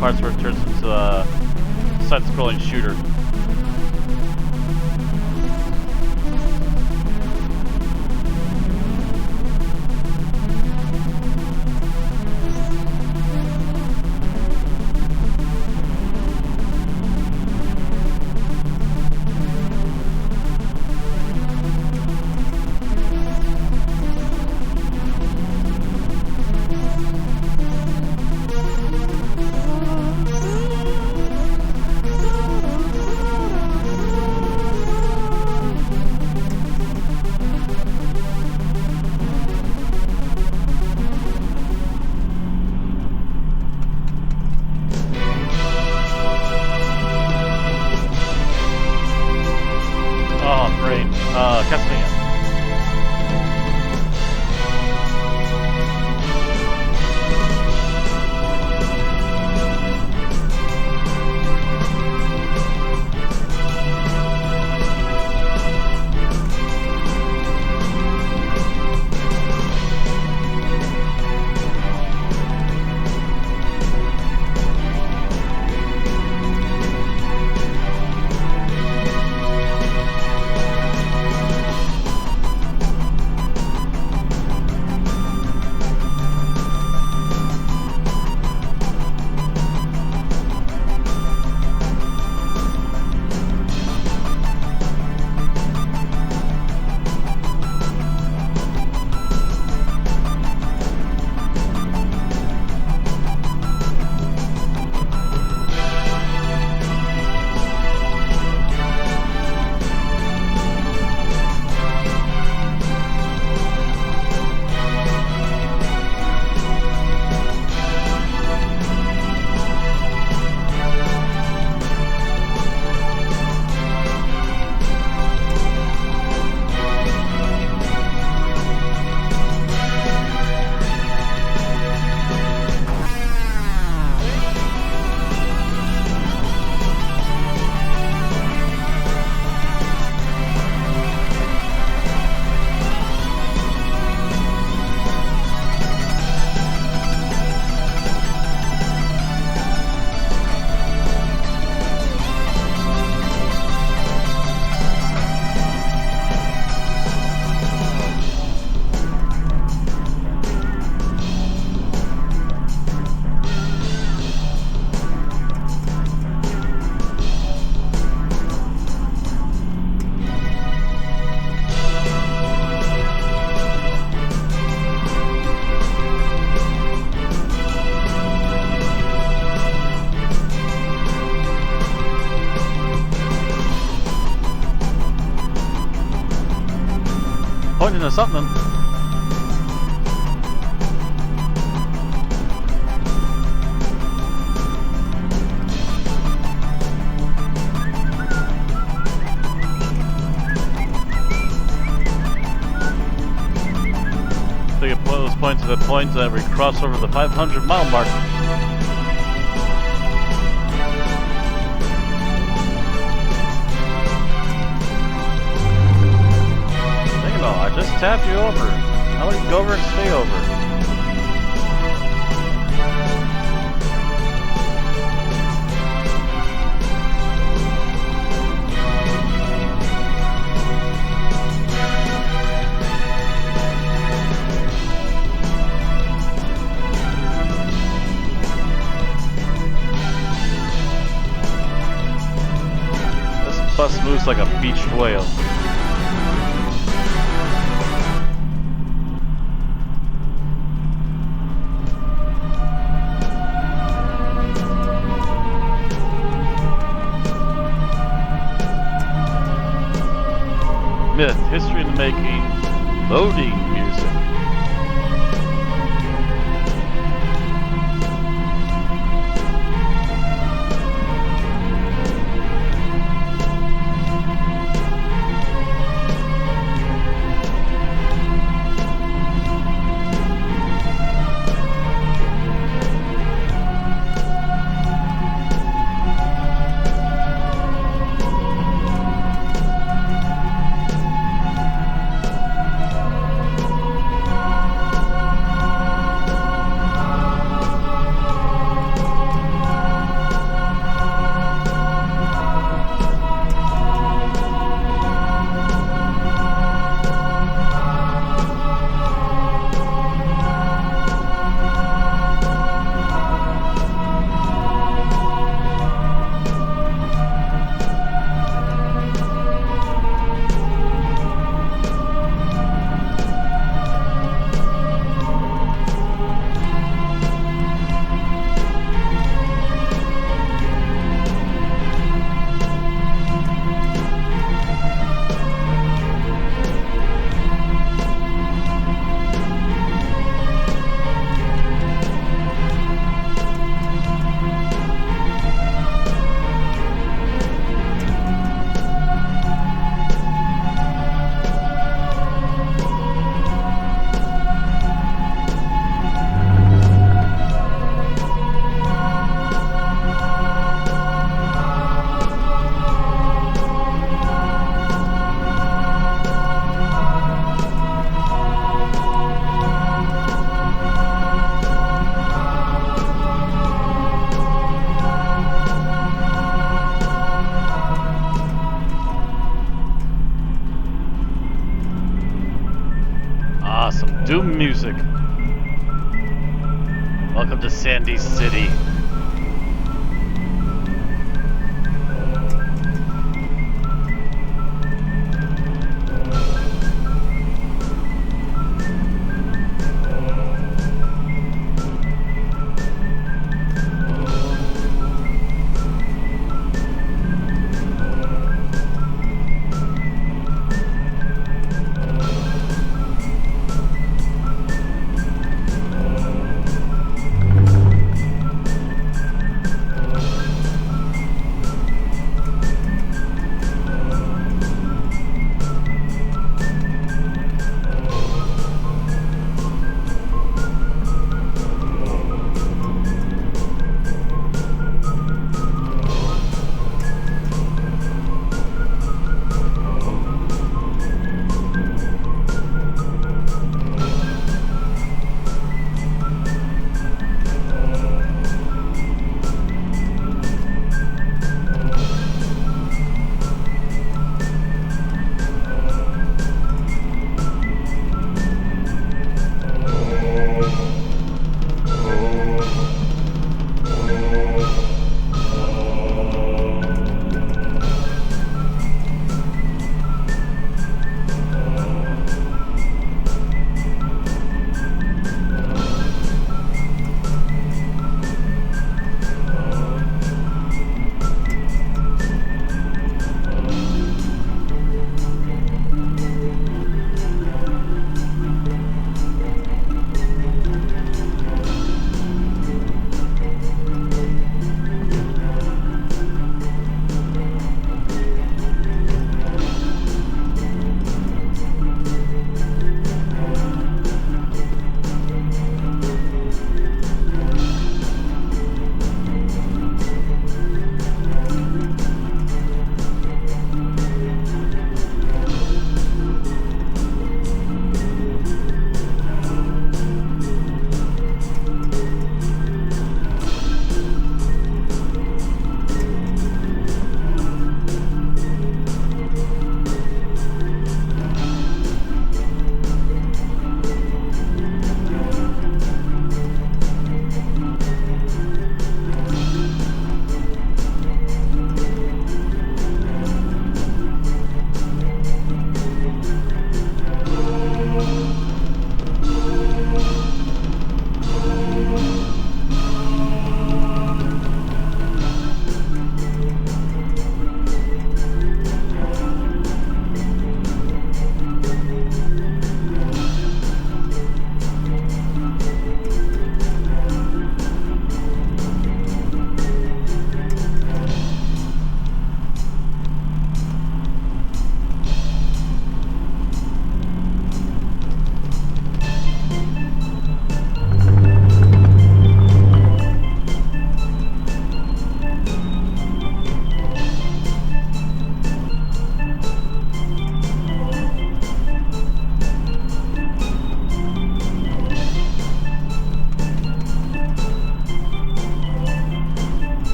parts where it turns into a side-scrolling shooter. Castlevania. Pointing to something. I think it was pointing to the point that we cross over the 500-mile mark. I just tapped you over. I'll let you go over and stay over. This bus moves like a beached whale. Myth, history in the making, loading music. music. Welcome to Sandy City.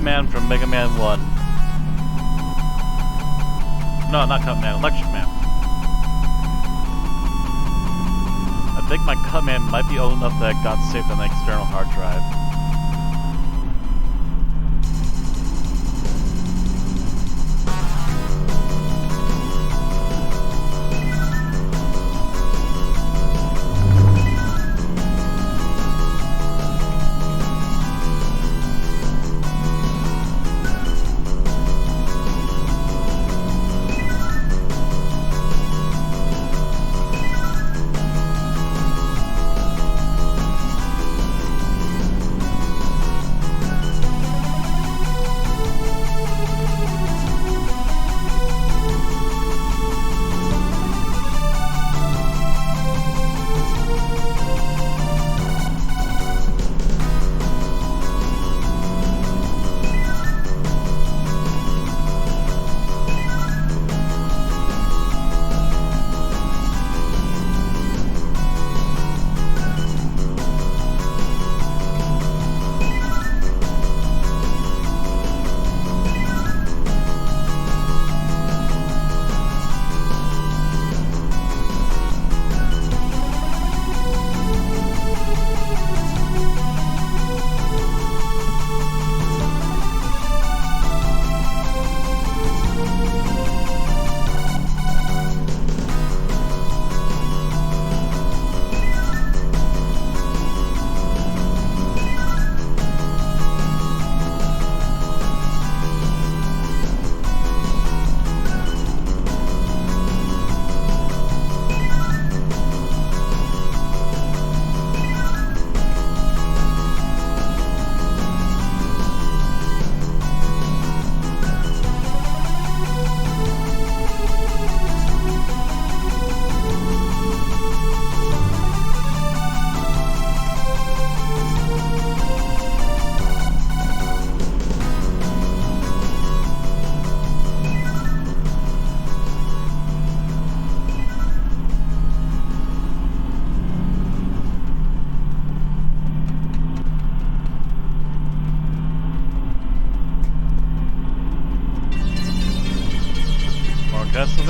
Man from Mega Man 1. No, not Cut Man, Electric Man. I think my Cut Man might be old enough that it got saved on an external hard drive.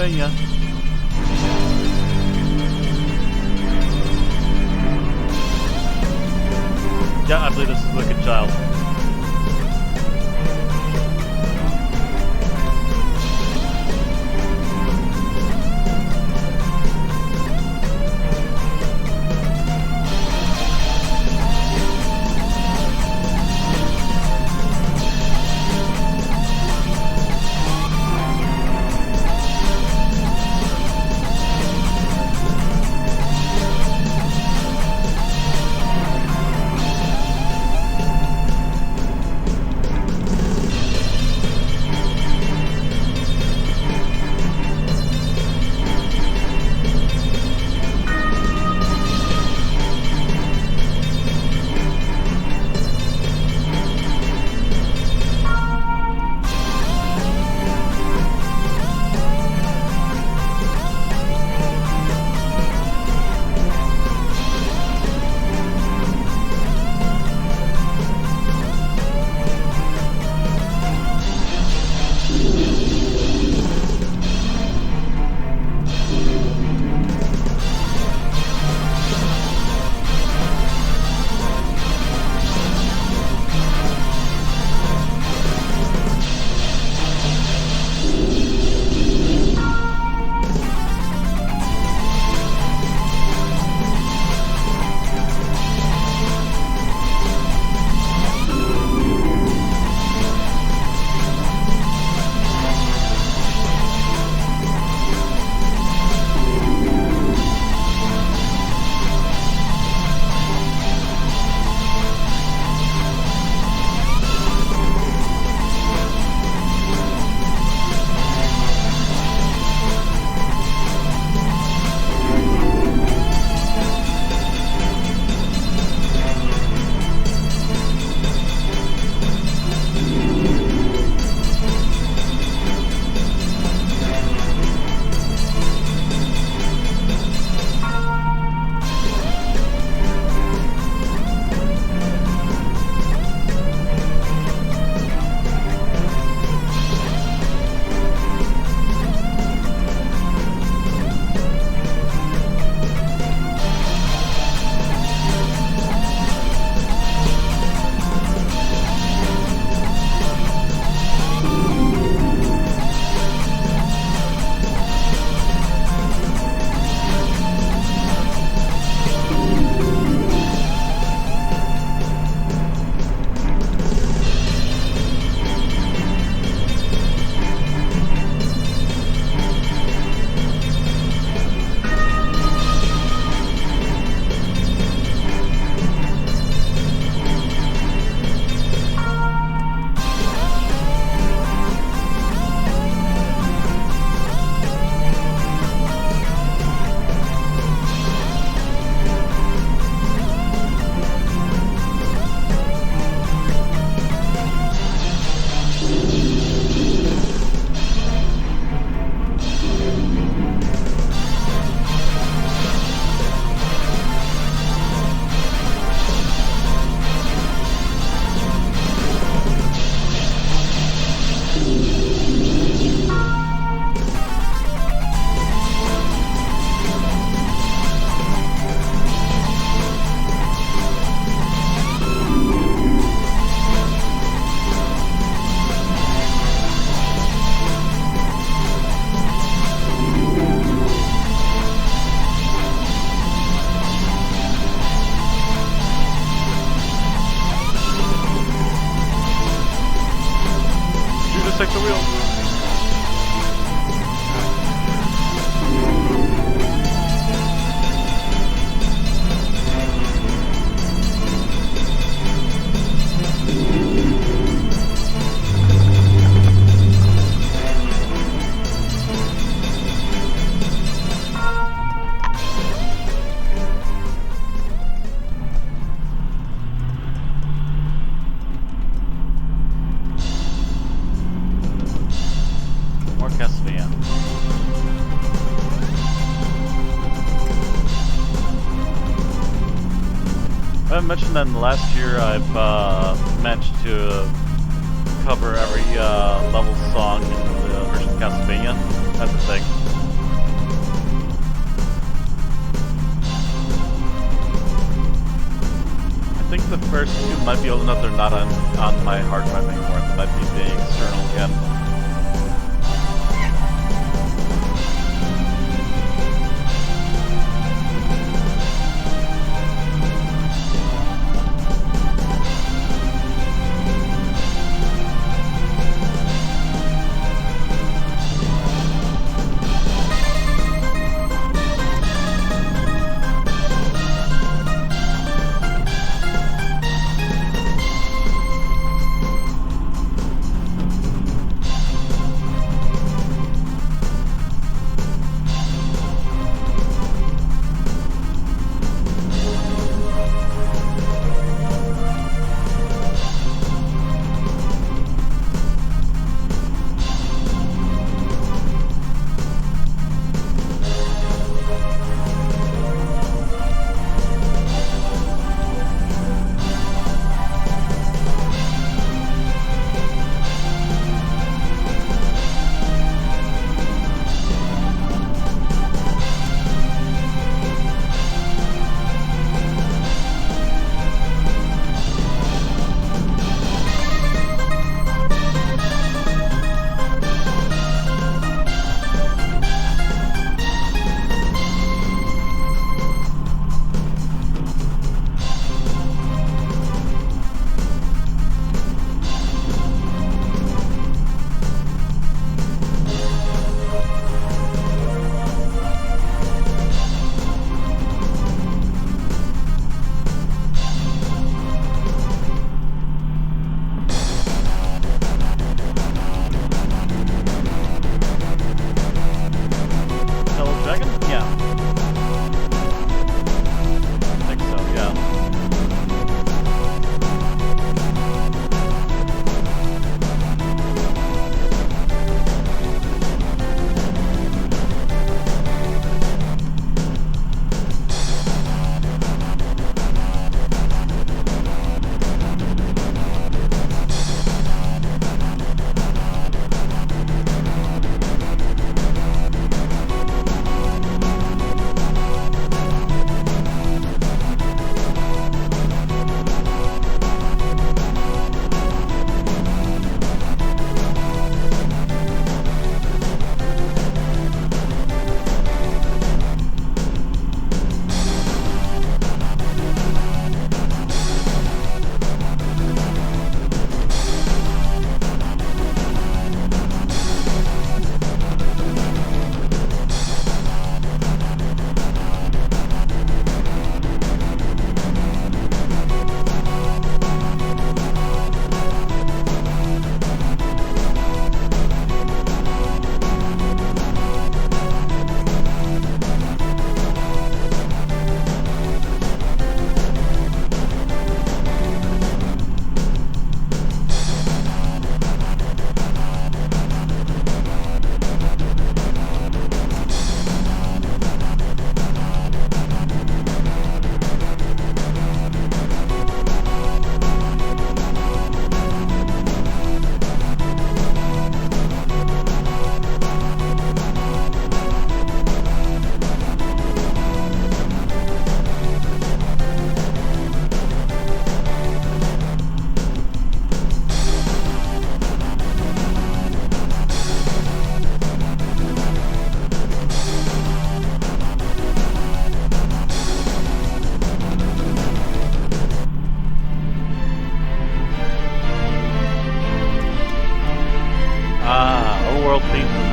Castlevania. Yeah, I believe this is Wicked Child. take the wheel. I mentioned that in the last year I've managed to cover every level song in the version of Castlevania. That's a thing. think the first two might be old enough they're not on my hard drive anymore. They might be the external again.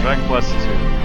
Dragon Quest 2.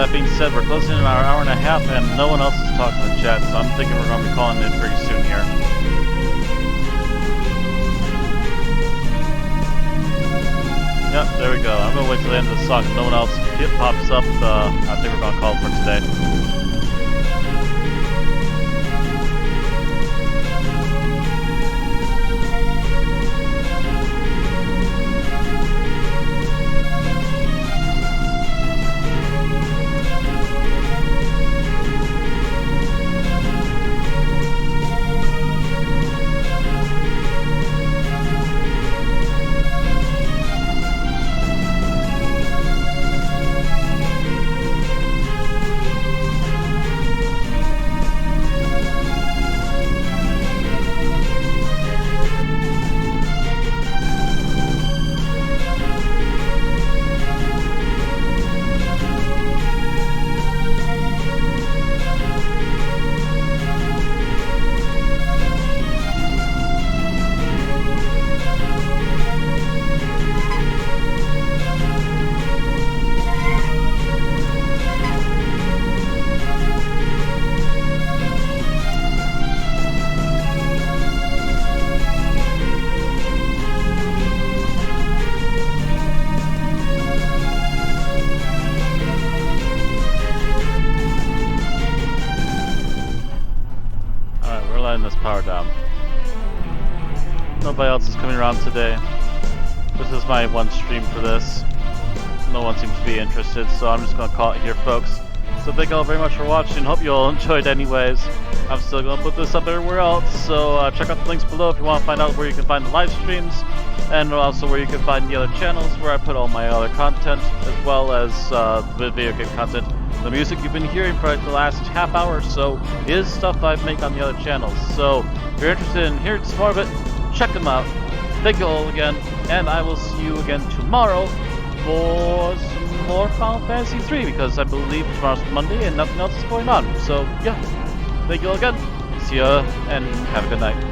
that being said, we're closing in our hour and a half, and no one else is talking in the chat, so I'm thinking we're going to be calling it pretty soon here. Yep, there we go. I'm going to wait till the end of the song. If no one else pops up, I think we're going to call it for today. Power down. Nobody else is coming around today. This is my one stream for this. No one seems to be interested, so I'm just going to call it here, folks. So thank you all very much for watching. Hope you all enjoyed anyways. I'm still going to put this up everywhere else, so check out the links below if you want to find out where you can find the live streams, and also where you can find the other channels where I put all my other content, as well as the video game content. The music you've been hearing for like the last half hour or so is stuff I make on the other channels. So if you're interested in hearing some more of it, check them out. Thank you all again, and I will see you again tomorrow for some more Final Fantasy 3, because I believe tomorrow's Monday and nothing else is going on. So yeah, thank you all again. See ya, and have a good night.